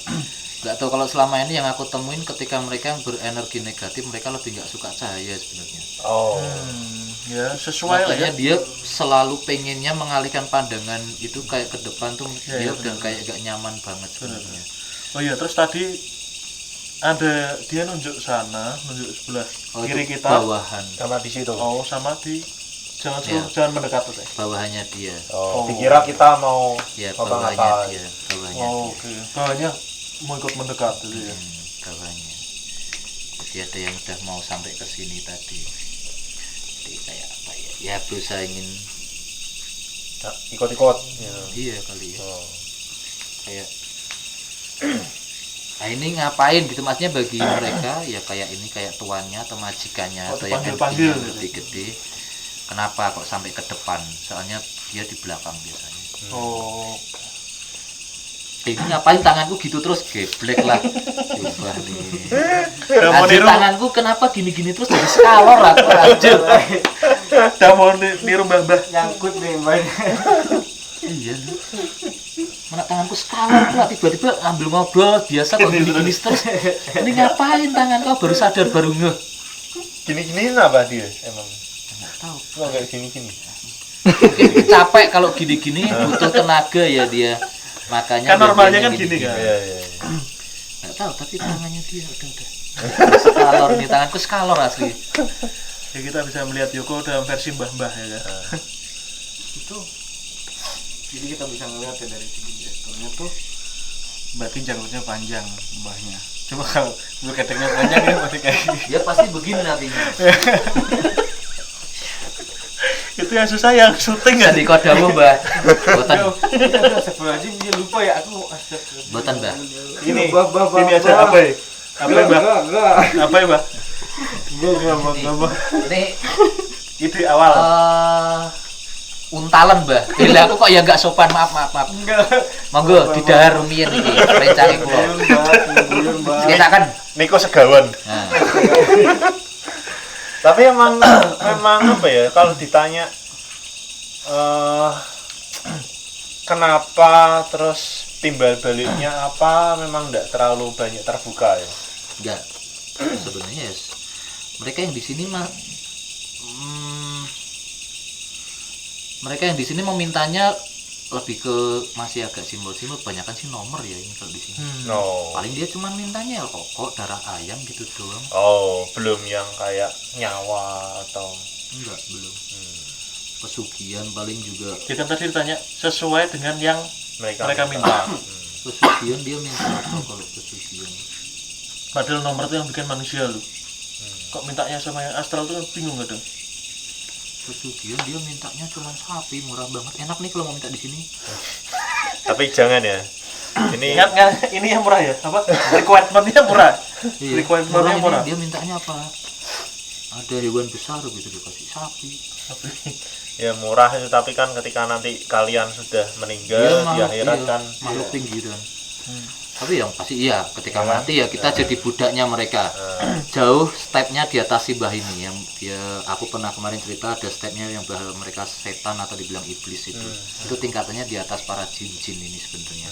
nggak tahu, kalau selama ini yang aku temuin ketika mereka yang berenergi negatif, mereka lebih nggak suka cahaya sebenarnya. oh. Ya sesuai lah ya. Makanya dia selalu pengennya mengalihkan pandangan itu kayak ke depan tuh, Ya, dia ya, udah kayak gak nyaman banget sebenarnya. Oh iya, terus tadi ada dia nunjuk sana, nunjuk sebelah Oh, kiri itu kita. bawahan, Sama di situ. Oh, sama di jangan Ya. jangan mendekat tuh. bawahannya dia, Oh, Oh. dikira kita mau ya apa bawahnya ngapain. dia, bawahnya Oh, dia. oke. Bawahnya mau ikut mendekat gitu ya. Bawahnya. Jadi ada yang udah mau sampai ke sini tadi. Jadi kayak apa ya? Ya berusaha ingin, Nah, ikut-ikut. Ya. iya kali ya. Oh. Kayak nah ini ngapain gitu, maksudnya bagi mereka ya kayak ini kayak tuannya atau majikannya Oh, atau yang dipanggil-panggil energinya gitu. lebih gede, kenapa kok sampai ke depan, soalnya dia di belakang biasanya. Oh. Ini ngapain tanganku gitu terus, geblek lah. Coba nih. Udah mau Anjir, niru, tanganku kenapa gini-gini terus jadi skalor aku anjir. udah mau niru mbah-mbah. Nyangkut nih Mbahnya. Iya lu. Mana tanganku skalor pula, tiba-tiba ambil ngobrol biasa kok gini-gini terus. Ini ngapain tangan kau, baru sadar, baru ngeh. Gini-gini apa dia emang? Nggak tahu. Kok kayak gini-gini? Mungkin capek kalau gini-gini, butuh tenaga ya dia. Makanya Kan normalnya kan biasanya gini kan. Iya, iya. Nggak tahu, tapi tangannya dia udah. Skalor nih, tanganku skalor asli. Ya kita bisa melihat Yoko dalam versi mbah-mbah ya kan. Itu jadi kita bisa ngeliat ya dari segi gesturnya tuh, berarti janggutnya panjang Mbahnya. Coba kalau bulu keteknya panjang ya pasti kayak gini. Ya pasti begini nantinya. Itu yang susah yang syuting ya. Jadi kodamu mbak. Boten. Astagfirullahaladzim, dia lupa ya aku. Astagfirullah. Boten mbak. Ini Bah. ini aja apa ya? Apa ya, Mbak? Enggak. Apa ya, Mbak? Enggak. Ini Ide awal. untalan mbak. Bila aku kok ya nggak sopan, maaf. Enggak. Monggo didahar rumiyin iki rencane kula. Buyun, Mbah. Kita kan. Niko segawan. Nah, Tapi emang apa ya, kalau ditanya kenapa, terus timbal baliknya apa, memang enggak terlalu banyak terbuka ya. enggak. Sebenarnya ya, mereka yang di sini mereka yang di sini memintanya lebih ke masih agak simbol-simbol, kebanyakan sih nomor ya ini kalau di sini. No. Paling dia cuma mintanya ya rokok, darah ayam gitu doang. Oh, belum yang kayak nyawa atau Enggak, belum. Pesugihan paling juga. Dia kan tadi ditanya sesuai dengan yang mereka minta. Pesugihan dia minta apa kalau pesugihan? Padahal nomor itu yang bikin manusia lu. Kok mintanya sama yang astral tuh bingung kadang. Pesugihan dia mintanya cuma sapi, murah banget. Enak nih kalau mau minta di sini. Tapi jangan ya. Ini Ingat nggak? Ini yang murah ya? Apa? Requirement-nya murah. Iya. Requirement-nya Ini murah. dia mintanya apa? Ada hewan besar gitu dikasih sapi. ya murah itu, tapi kan ketika nanti kalian sudah meninggal di akhirat kan makhluk pinggiran. Tapi yang pasti iya, ketika Ya kan? mati ya kita jadi budaknya mereka. Jauh stepnya di atas si mbah ini yang dia, aku pernah kemarin cerita ada stepnya yang bahwa mereka setan atau dibilang iblis itu. Itu tingkatannya di atas para jin-jin ini sebenarnya.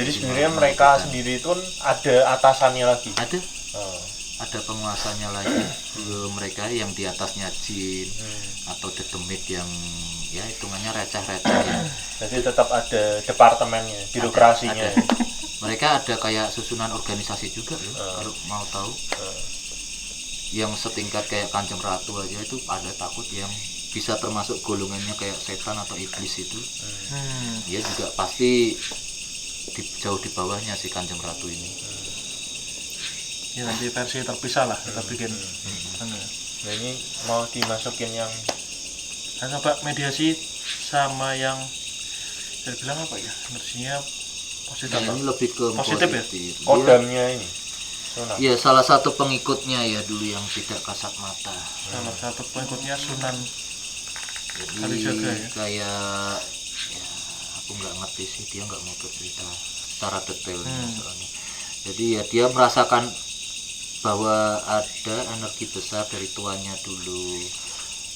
Jadi sebenarnya mereka sendiri itu ada atasannya lagi. Ada Oh. ada penguasanya lagi. Mereka yang di atasnya jin atau dedemit yang ya hitungannya receh-receh ya. Jadi tetap ada departemennya, birokrasinya. Ada. Mereka ada kayak susunan organisasi juga loh, kalau mau tahu. Yang setingkat kayak Kanjeng Ratu aja itu ada takut yang bisa termasuk golongannya kayak setan atau iblis itu. Dia juga pasti jauh di bawahnya si Kanjeng Ratu ini. Ya nanti versi terpisah lah kita bikin. Nah ini mau dimasukin yang Nah, coba mediasi sama yang saya bilang apa ya, energinya positif. Nah, ini lebih ke Positif ya? Dia- kodamnya ini. Sunan. Iya, salah satu pengikutnya ya dulu yang tidak kasat mata. Salah satu pengikutnya Sunan Jadi Kalijaga ya? kayak ya, aku nggak ngerti sih, dia nggak mau bercerita secara detailnya soalnya. Jadi ya dia merasakan bahwa ada energi besar dari tuannya dulu.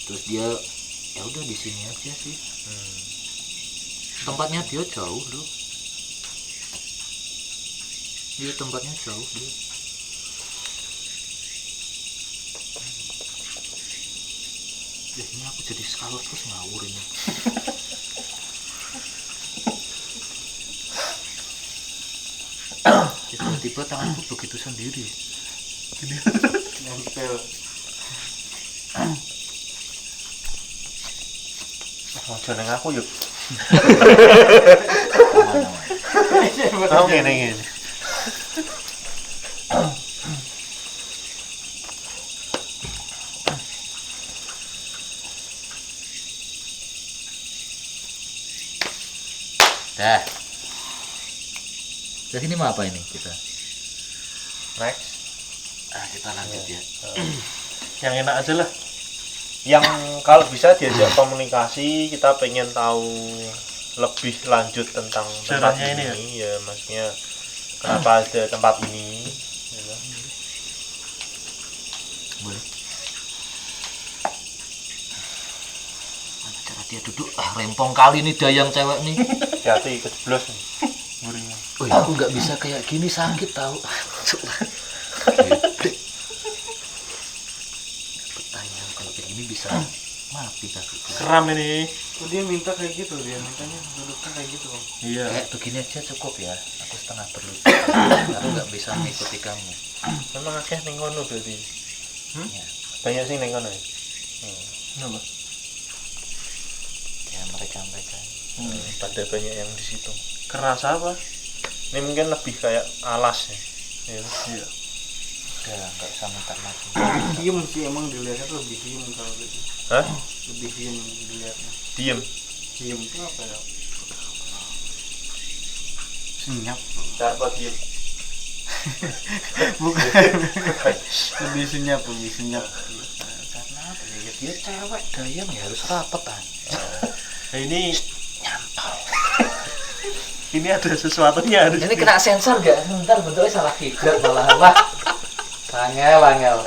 Terus dia ya udah di sini aja sih. Tempatnya dia jauh loh. Dia tempatnya jauh dia. Ya, ini aku jadi skalor terus ngawur ini. Tiba-tiba tanganku begitu sendiri. nempel. Mau jeneng aku yuk. Aman-aman. Oh ngene. Dah. Terus ini mau apa ini kita? Next. Kita lanjut ya. Yang enak aja lah. Yang kalau bisa diajak komunikasi, kita pengen tahu lebih lanjut tentang tempat Sejarahnya ini ini ya, maksudnya kenapa ada tempat ini ya kan? Boleh. Mana cara dia duduk? Rempong kali nih dayang cewek nih. Hati-hati kejeblos nih buringnya. Oh, aku nggak bisa kayak gini, sakit tahu. Gede. Pertanyaan kalau kayak gini bisa mati kakiku. Keram ini. Oh, dia minta kayak gitu, dia mintanya duduknya kayak gitu, Bang. Iya. Kayak begini aja cukup ya. Aku setengah berlutut. Aku nggak bisa mengikuti kamu. Memang akeh ning kono berarti. Ya, Banyak sih ning kono ya. Kenapa? ya mereka. Pada banyak yang di situ. Keras apa? Ini mungkin lebih kayak alas ya. Ya. Iya. Udah nggak usah minta lagi. Diem sih, emang dilihatnya tuh lebih diem kalau gitu. Hah? Lebih diem dilihatnya. Diem. Diem itu apa ya? Senyap. Cara diem. Bukan. lebih senyap. Karena apa ya? Dia cewek dayang ya harus rapet kan. Nah, ini ini ada sesuatunya harus. Ini kena sensor nggak? Bentar bentuknya salah kiblat malah. Wah, angel.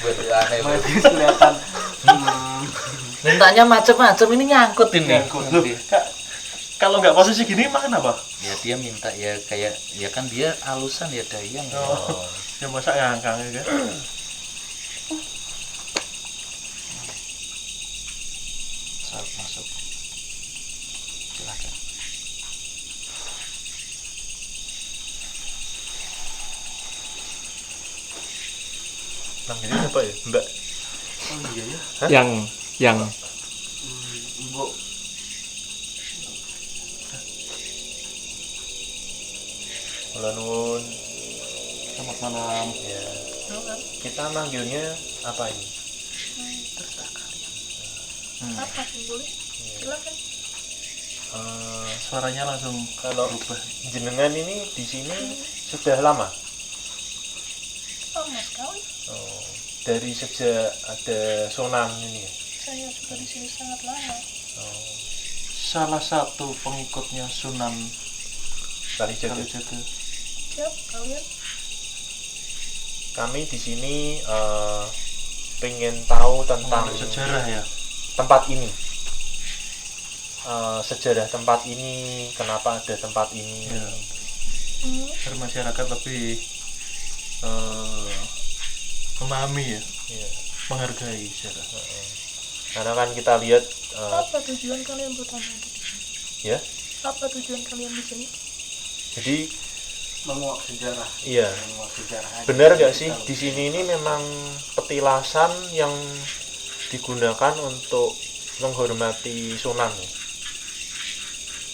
Betul aneh. Berarti kelihatan. Mintanya macem-macem, ini nyangkut ini. Nyangkut. Loh, kalau nggak posisi gini makan apa? Ya dia minta ya kayak ya kan dia alusan ya dayang. Ya. Oh, ya masa ngangkang ya kan? Masuk. Silakan. Namanya siapa ya? Mbak. Oh iya ya. Yang Bu. Kula nuwun. selamat malam. Ya. Kita manggilnya apa ini? Apa sih boleh? Silakan. Suaranya langsung Kalau berubah. jenengan ini di sini sudah lama? Lama sekali. Oh, dari sejak ada Sunan ini ya? Saya sudah di sini sangat lama. Oh, Salah satu pengikutnya Sunan Kalijaga. Kalijaga. Siap kalian? Kami di sini pengen tahu tentang sejarah ya. tempat ini. Sejarah tempat ini, kenapa ada tempat ini. Ya. Biar masyarakat lebih memahami ya, Ya. menghargai sejarah. Karena kan kita lihat Apa tujuan kalian bertanya di sini? ya. Apa tujuan kalian di sini? Jadi menguak sejarah. iya. Menguak sejarah aja. Benar gak sih Kita di sini ini memang petilasan yang digunakan untuk menghormati Sunan ya?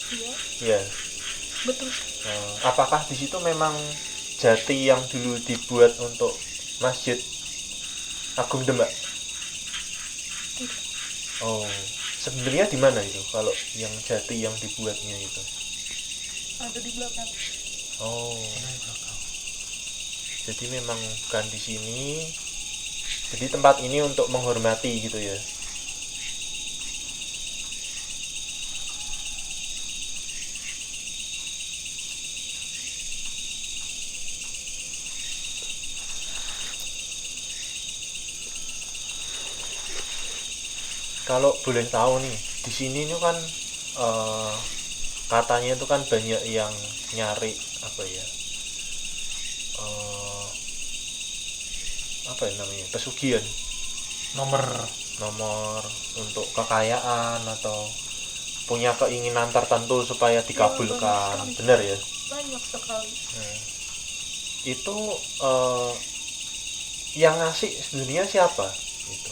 Iya, Iya. betul. Apakah di situ memang jati yang dulu dibuat untuk Masjid Agung Demak? Tidak. Oh, sebenarnya di mana itu kalau yang jati yang dibuatnya itu? Ada di belakang. Oh, jadi memang bukan di sini. Jadi tempat ini untuk menghormati gitu ya. Kalau boleh tahu nih, di sini itu kan katanya itu kan banyak yang nyari apa ya? Apa ya namanya? Pesugihan, Nomor nomor untuk kekayaan atau punya keinginan tertentu supaya dikabulkan. banyak sekali. Benar ya? Banyak sekali. Nah, itu yang ngasih sebenarnya siapa? Gitu.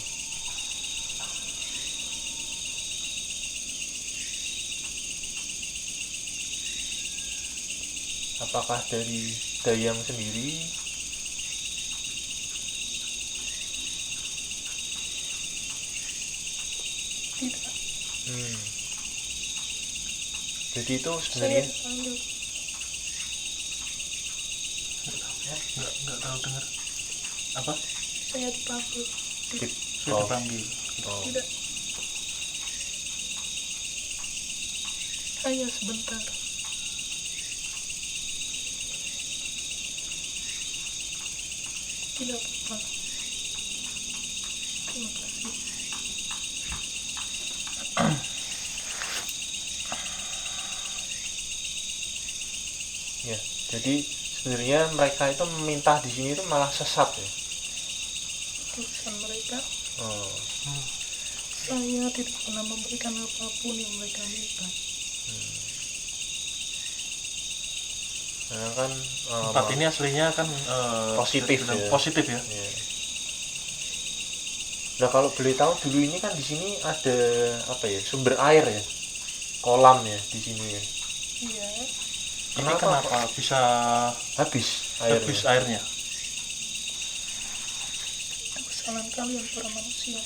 Apakah dari Dayang sendiri? Tidak. Jadi itu Saya sebenarnya dipanggil. nggak tahu dengar apa? Saya dipanggil. Di- Saya oh, dipanggil. oh. Tidak. Hanya sebentar. Tidak apa-apa. Terima kasih. Ya, jadi sebenarnya mereka itu meminta di sini itu malah sesat ya. Urusan mereka, Oh, saya tidak pernah memberikan apapun yang mereka minta. karena kan Tempat ini aslinya kan Positif bisa dibilang ya. positif ya. ya. Nah kalau boleh tahu dulu ini kan di sini ada apa ya, sumber air ya, kolam ya di sini ya. Iya, Ini kenapa bisa Habis airnya. habis airnya? itu kesalahan kalian para manusia.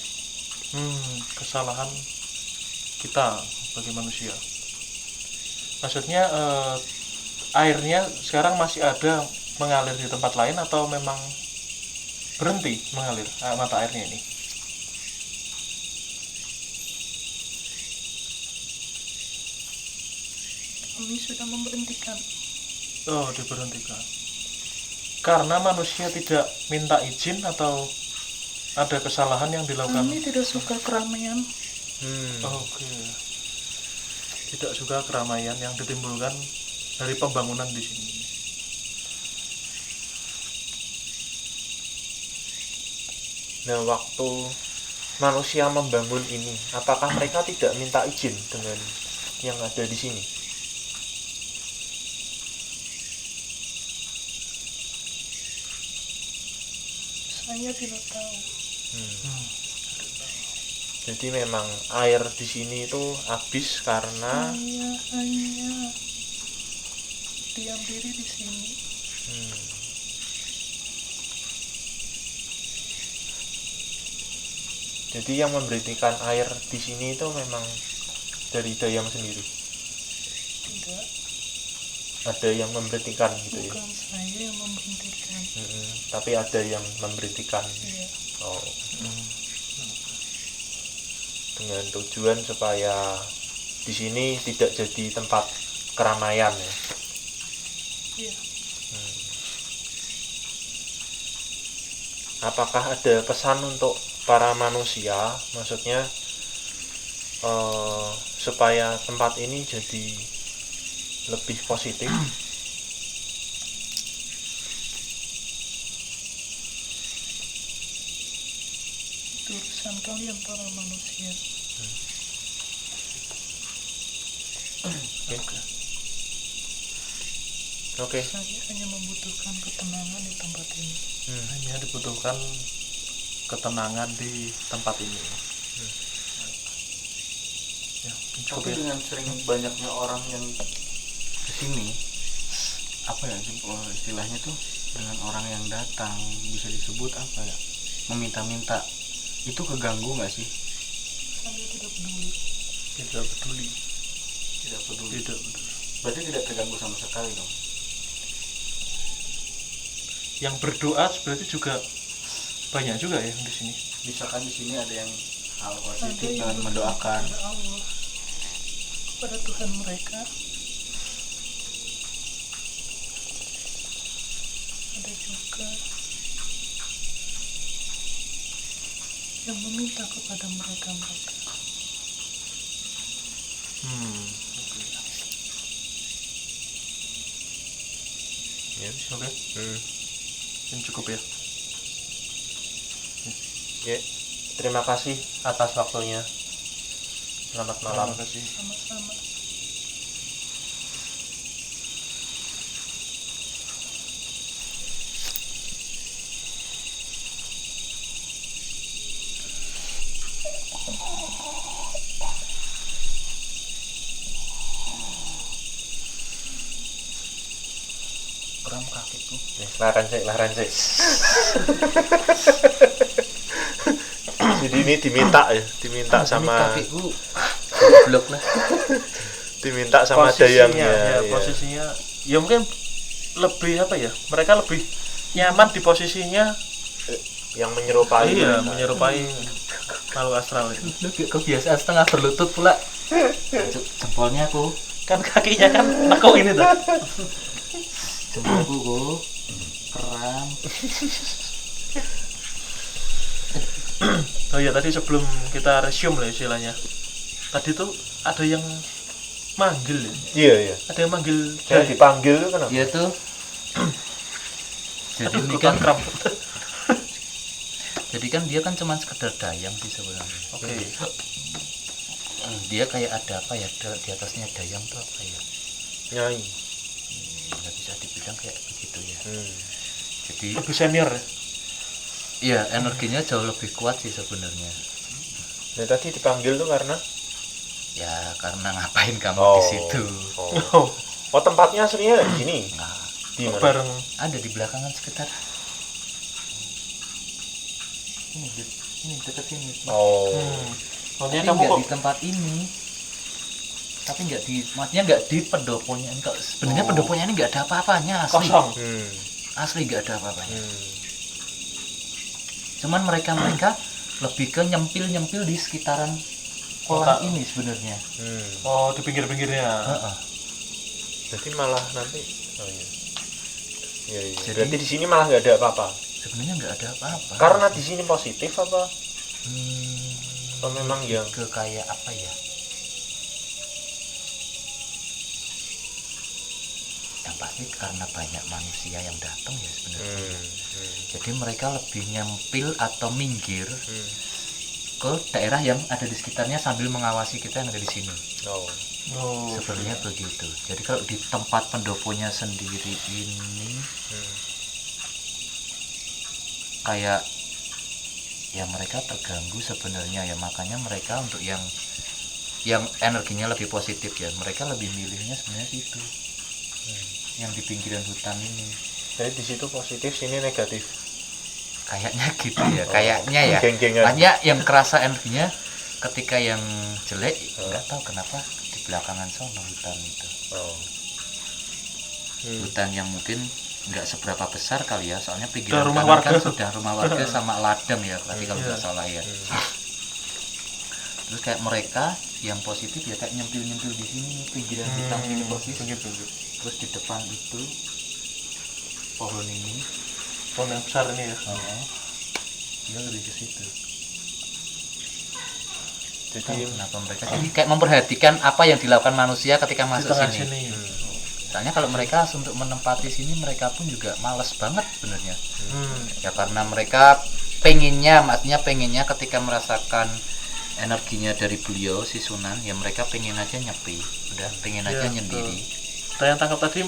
Kesalahan kita sebagai manusia. Maksudnya airnya sekarang masih ada mengalir di tempat lain atau memang berhenti mengalir mata airnya ini? Kami sudah memberhentikan. Oh, diberhentikan. Karena manusia tidak minta izin atau ada kesalahan yang dilakukan? Kami tidak suka keramaian. Oke. Tidak suka keramaian yang ditimbulkan dari pembangunan di sini. Nah waktu manusia membangun ini, apakah mereka tidak minta izin dengan yang ada di sini? Saya tidak tahu. Jadi memang air di sini itu habis karena Saya hanya diam diri di sini. jadi yang memberhentikan air di sini itu memang dari Dayang sendiri. Tidak, Ada yang memberhentikan gitu ya. bukan saya yang memberhentikan. Tapi ada yang memberhentikan. Iya, Oh. Dengan tujuan supaya di sini tidak jadi tempat keramaian ya. iya. apakah ada pesan untuk para manusia, maksudnya supaya tempat ini jadi lebih positif? Itu urusan kalian para manusia. Oke. Saya hanya membutuhkan ketenangan di tempat ini. Hanya dibutuhkan ketenangan di tempat ini. Ya, cukup Tapi ya. dengan sering banyaknya orang yang kesini, apa ya istilahnya tuh, dengan orang yang datang bisa disebut apa ya, meminta-minta, itu keganggu nggak sih? Saya tidak peduli. Tidak peduli. Tidak peduli. Tidak peduli. Berarti tidak terganggu sama sekali dong. Yang berdoa berarti juga banyak juga ya di sini. Misalkan di sini ada yang hal Ada positif yang dengan mendoakan. kepada Allah, kepada Tuhan mereka. Ada juga yang meminta kepada mereka. Ya, Oke. Ini cukup ya. Ya, terima kasih atas waktunya. Selamat malam. Terima kasih. Sama-sama. Kram kakiku. Nih, laren sih. Jadi ini diminta sama Kakiku blok lah. diminta sama Posisinya, dayangnya. ya, Ya. posisinya ya mungkin lebih apa ya, mereka lebih nyaman di posisinya Yang menyerupai. iya mereka. menyerupai makhluk astral itu. Lu kebiasaan setengah berlutut pula. Jempolnya aku, Kan kakinya kan nekuk ini tuh. jempolku kok kram. Oh iya, tadi sebelum kita resume lah istilahnya, tadi tuh ada yang manggil ya, Iya, iya. ada yang manggil Saya dipanggil tuh kenapa? Dia tuh jadi aduh ini bukan kan, kram. jadi kan dia kan cuma sekedar dayang sih sebenarnya. Oke. Dia kayak ada apa ya, di atasnya dayang tuh apa ya, Nyai. nggak bisa dibilang kayak begitu ya. Jadi Lebih senior ya. iya, energinya jauh lebih kuat sih sebenarnya. Nah, tadi dipanggil tuh karena Ya karena ngapain kamu Oh. di situ? Oh. Oh, tempatnya aslinya di sini. Nah, Di mana? Bareng ada di belakangan sekitar ini dekat sini. Oh. Soalnya Tapi kamu nggak kok di tempat ini, tapi nggak di, maksudnya nggak di pendoponya. Sebenarnya pendoponya ini nggak ada apa-apanya, asli. kosong. Asli nggak ada apa-apanya. Hmm. Cuman mereka lebih ke nyempil di sekitaran kolam Kota. ini sebenarnya. Oh, di pinggir-pinggirnya. Heeh. Jadi malah nanti oh iya. Iya, iya. Jadi- Berarti di sini malah nggak ada apa-apa. Sebenarnya nggak ada apa-apa. Karena di sini positif apa? Hmm, Atau memang yang ke kayak apa ya? Yang pasti karena banyak manusia yang datang ya sebenarnya. Jadi mereka lebih nyempil atau minggir ke daerah yang ada di sekitarnya sambil mengawasi kita yang ada di sini. Oh. Oh. Sebenarnya begitu. Jadi kalau di tempat pendoponya sendiri ini kayak ya mereka terganggu sebenarnya ya, makanya mereka untuk yang energinya lebih positif ya, mereka lebih milihnya sebenarnya situ. Yang di pinggiran hutan ini. Jadi di situ positif, sini negatif. Kayaknya gitu ya, kayaknya ya. Geng-gengan. Banyak yang kerasa energinya ketika yang jelek nggak tahu kenapa di belakangan sana hutan itu. Oh. Hutan yang mungkin nggak seberapa besar kali ya, soalnya Udah pinggiran rumah kanan warga kan tuh. sudah rumah warga sama ladang ya, berarti kalau Iya. nggak salah ya. Terus kayak mereka yang positif ya kayak nyempil di sini pinggiran hutan ini posisi. Pinggir-pinggir. Terus di depan itu pohon ini, Pohon yang besar ini ya. dia lebih ke situ. Jadi Kenapa mereka jadi kayak memperhatikan apa yang dilakukan manusia ketika di masuk tengah sini. sini. Soalnya kalau mereka untuk menempati sini mereka pun juga males banget sebenarnya. Ya karena mereka pengennya ketika merasakan energinya dari beliau si Sunan, ya mereka pengen aja nyepi, udah pengen aja Iya, nyendiri. Saya yang tangkap tadi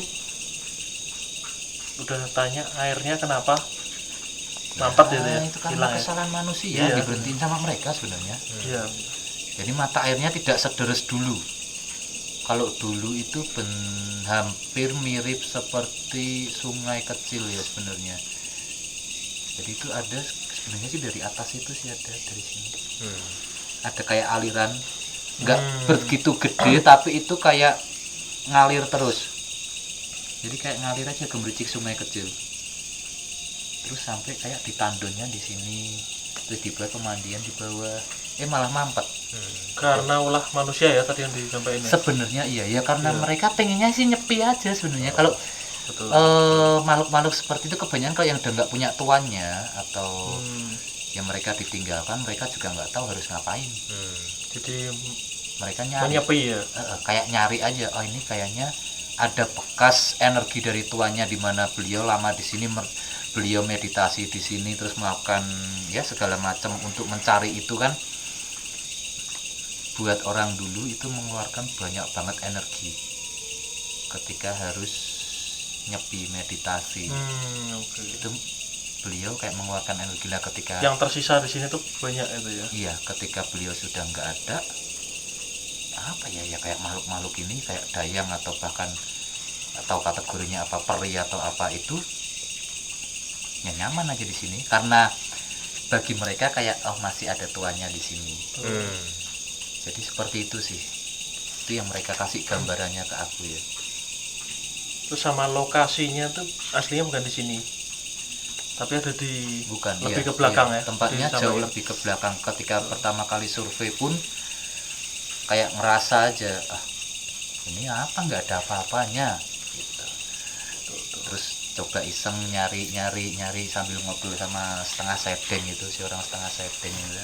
udah tanya airnya kenapa mampet gitu ya, Itu kan hilang ya. kesalahan manusia, Iya. diberhentiin sama mereka sebenarnya. Iya. Jadi mata airnya tidak sederes dulu. Kalau dulu itu hampir mirip seperti sungai kecil ya sebenarnya. Jadi itu ada sebenarnya sih dari atas itu sih ada dari sini. Ada kayak aliran, nggak begitu gede tapi itu kayak ngalir terus. Jadi kayak ngalir aja gemericik sungai kecil. Terus sampai kayak di tandonnya di sini, terus di bawah pemandian di bawah, malah mampet. Karena ulah manusia ya tadi yang disampaikan ya. Sebenarnya iya karena mereka pengennya sih nyepi aja sebenarnya. Kalau Betul. makhluk-makhluk seperti itu kebanyakan kalau yang udah nggak punya tuannya atau yang mereka ditinggalkan, mereka juga nggak tahu harus ngapain. Jadi Mereka nyari, menyepi ya. kayak nyari aja. Oh ini kayaknya ada bekas energi dari tuannya di mana beliau lama di sini, beliau meditasi di sini terus melakukan ya segala macam untuk mencari itu kan. Buat orang dulu itu mengeluarkan banyak banget energi ketika harus nyepi meditasi. Oke. Itu beliau kayak mengeluarkan energi lah ketika Yang tersisa di sini tuh banyak itu ya. iya ketika beliau sudah nggak ada apa ya kayak makhluk-makhluk ini kayak dayang atau bahkan atau kategorinya apa peri atau apa itu ya nyaman aja di sini karena bagi mereka kayak masih ada tuannya di sini. Jadi seperti itu sih, itu yang mereka kasih gambarannya ke aku ya. Terus sama lokasinya tuh aslinya bukan di sini, tapi ada di Bukan lebih iya, ke belakang iya. ya. Tempatnya Jadi jauh sama- lebih ke belakang. Ketika pertama kali survei pun kayak ngerasa aja ini apa nggak ada apa-apanya gitu. Terus coba iseng nyari sambil ngobrol sama setengah sedeng itu si orang setengah sedeng gitu.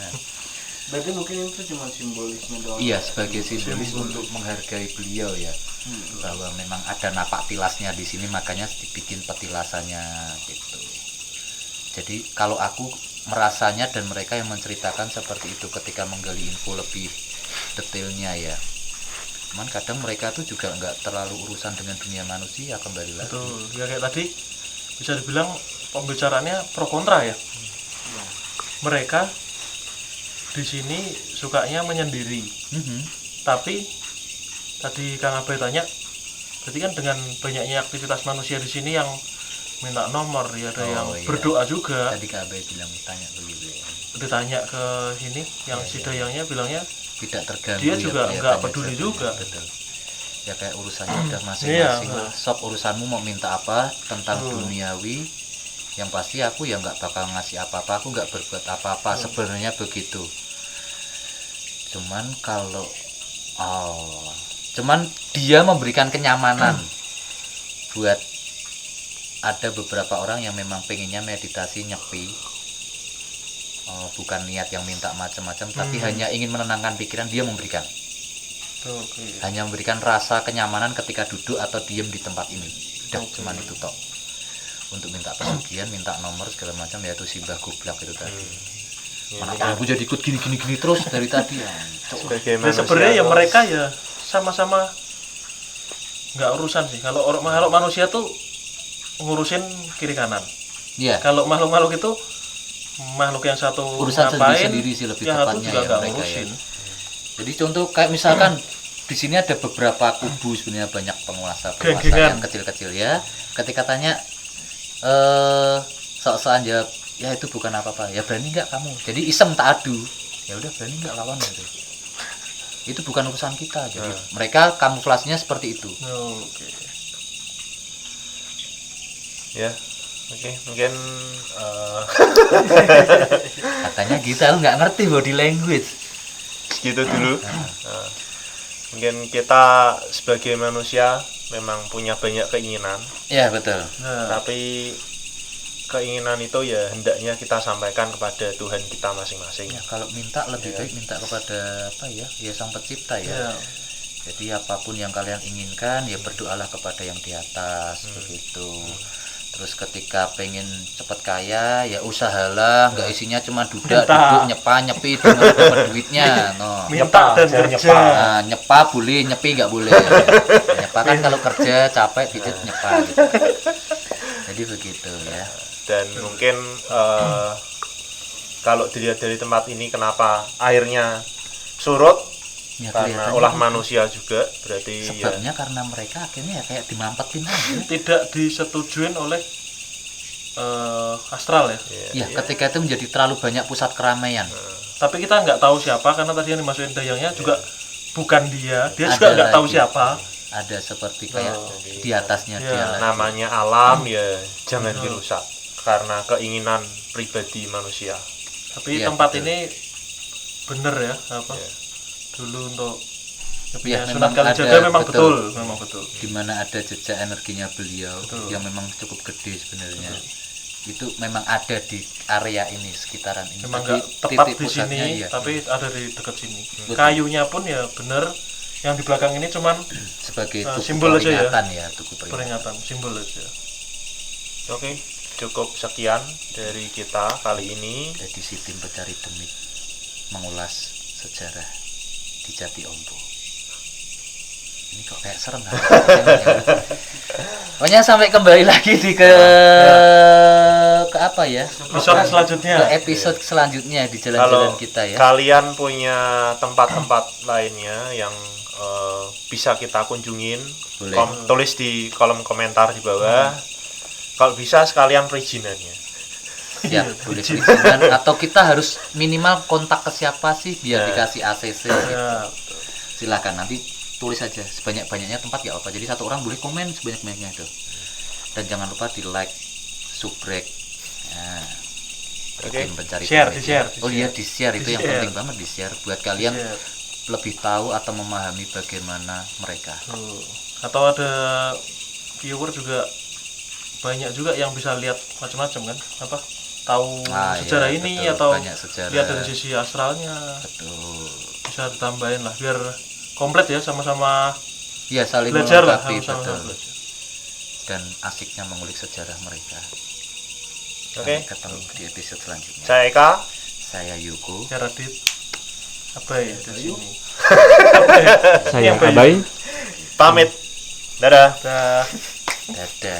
Berarti mungkin itu cuma simbolisme doang. Iya sebagai simbolis untuk menghargai beliau ya, bahwa memang ada napak tilasnya di sini makanya dibikin petilasannya gitu. Jadi kalau aku merasanya dan mereka yang menceritakan seperti itu ketika menggali info lebih detailnya ya. Cuman kadang mereka tuh juga nggak terlalu urusan dengan dunia manusia kembali lagi. Betul. Ya kayak tadi bisa dibilang pembicaraannya pro kontra ya. Mereka di sini sukanya menyendiri. Tapi tadi Kang Abai tanya, berarti kan dengan banyaknya aktivitas manusia di sini yang minta nomor ya, ada yang iya. berdoa juga. Tadi Kak Abai bilang tanya begitu ya. Ditanya ke ini yang si dayangnya bilangnya Tidak terganggu dia ya, juga nggak kelihatannya peduli jatuhnya. juga. Betul. Ya kayak urusannya udah masing-masing Iya, lah. Sok urusanmu mau minta apa tentang Betul. duniawi, yang pasti aku ya nggak bakal ngasih apa-apa, aku nggak berbuat apa-apa. Sebenarnya begitu. Cuman kalau cuman dia memberikan kenyamanan buat ada beberapa orang yang memang pengennya meditasi nyepi. Bukan niat yang minta macam-macam, tapi hanya ingin menenangkan pikiran, dia memberikan. oke. Hanya memberikan rasa kenyamanan ketika duduk atau diem di tempat ini. Udah cuman itu tok. Untuk minta pesugihan, minta nomor segala macam, yaitu si Mbah Gublak itu tadi. Mana aku jadi ikut gini terus dari tadi ya. sebagai Nah, sebenarnya ya mereka ya sama-sama nggak urusan sih. Kalau makhluk manusia tuh ngurusin kiri kanan. Iya. Kalau makhluk-makhluk itu makhluk yang satu Urusan ngapain, sendiri-sendiri sih lebih yang satu tepatnya juga ya nggak mereka ya. ngurusin. Jadi contoh kayak misalkan di sini ada beberapa kubu sebenarnya banyak penguasa Geng-gengan. yang kecil-kecil ya. Ketika tanya sok-sokan jawab ya itu bukan apa-apa, ya berani nggak kamu, jadi iseng tak adu, ya udah berani nggak lawan gitu. Itu bukan urusan kita, jadi mereka kamuflasenya seperti itu. Oke. Ya, oke, mungkin Katanya gitu, aku nggak ngerti body language. segitu dulu. Mungkin kita sebagai manusia memang punya banyak keinginan, Ya betul. Nah, tapi keinginan itu ya hendaknya kita sampaikan kepada Tuhan kita masing-masing. Ya, kalau minta lebih Ya. baik minta kepada apa ya? Ya Sang Pencipta ya. Ya. Jadi apapun yang kalian inginkan ya berdoalah kepada yang di atas begitu. Terus ketika pengen cepet kaya ya usahalah, nggak isinya cuma Minta. duduk nyepi dengan dapat duitnya. No. Minta dan jangan kerja. nyepa. Nah, nyepa boleh, nyepi nggak boleh. Nyepa kan kalau kerja capek pijit nyepa gitu. Jadi begitu ya. Dan mungkin kalau dilihat dari tempat ini kenapa airnya surut, Ya, karena kelihatannya ulah gitu. manusia juga, berarti ya Sebabnya karena mereka akhirnya ya kayak dimampetin aja. Tidak disetujuin oleh astral ya. Ya, ketika itu menjadi terlalu banyak pusat keramaian. Tapi kita nggak tahu siapa karena tadi yang dimasukin dayangnya juga bukan dia Ada juga nggak tahu lagi. siapa. Ada seperti kayak Oh, di atasnya iya. dia lagi. namanya alam ya jangan dirusak karena keinginan pribadi manusia. Tapi Iya, tempat betul. ini bener ya apa Iya. dulu untuk Iya, ya, memang Sunat Kalijaga ada, memang betul. memang betul. Di mana ada jejak energinya beliau Betul. yang memang cukup gede sebenarnya. Itu memang ada di area ini, sekitaran ini. Memang Jadi nggak tepat titik di pusatnya, sini, iya. tapi ada di dekat sini. Betul. Kayunya pun ya bener, yang di belakang ini cuman Sebagai tugu simbol aja ya. peringatan ya, tugu peringatan. peringatan, simbol aja. Oke, cukup sekian dari kita kali ini. Edisi tim pencari demit mengulas sejarah di Jati Ombo. Ini kok kayak serem kan? Pokoknya sampai kembali lagi di ke apa ya? Episode selanjutnya. Ke episode selanjutnya di Kalau jalan-jalan kita ya. kalian punya tempat-tempat lainnya yang bisa kita kunjungin, Boleh. tulis di kolom komentar di bawah. Kalau bisa sekalian perizinannya. Ya, boleh perizinan atau kita harus minimal kontak ke siapa sih biar Ya. dikasih ACC. Ya, Silakan nanti tulis aja sebanyak-banyaknya tempat ya apa. Jadi satu orang boleh komen sebanyak-banyaknya itu. Dan jangan lupa di like, subrek. Nah, Oke. tim pencari Share, demit di-share, ya. Oh iya, di share itu yang Di-share. penting banget di share buat kalian share. lebih tahu atau memahami bagaimana mereka. Tuh. Atau ada viewer juga banyak juga yang bisa lihat macam-macam kan, apa tahu Ah, sejarah iya, ini betul. atau Banyak sejarah. lihat dari sisi astralnya, Betul. bisa ditambahin lah biar komplit ya, sama-sama Ya saling belajar lah, melengkapi sama-sama betul. belajar. Dan asiknya mengulik sejarah mereka. Oke. Sampai ketemu di episode selanjutnya. Saya Eka. Saya Yuko. Ya Radit, apa ya di sini? Saya Yang bayu. Abai. Pamit. Dadah. Dah. Dadah.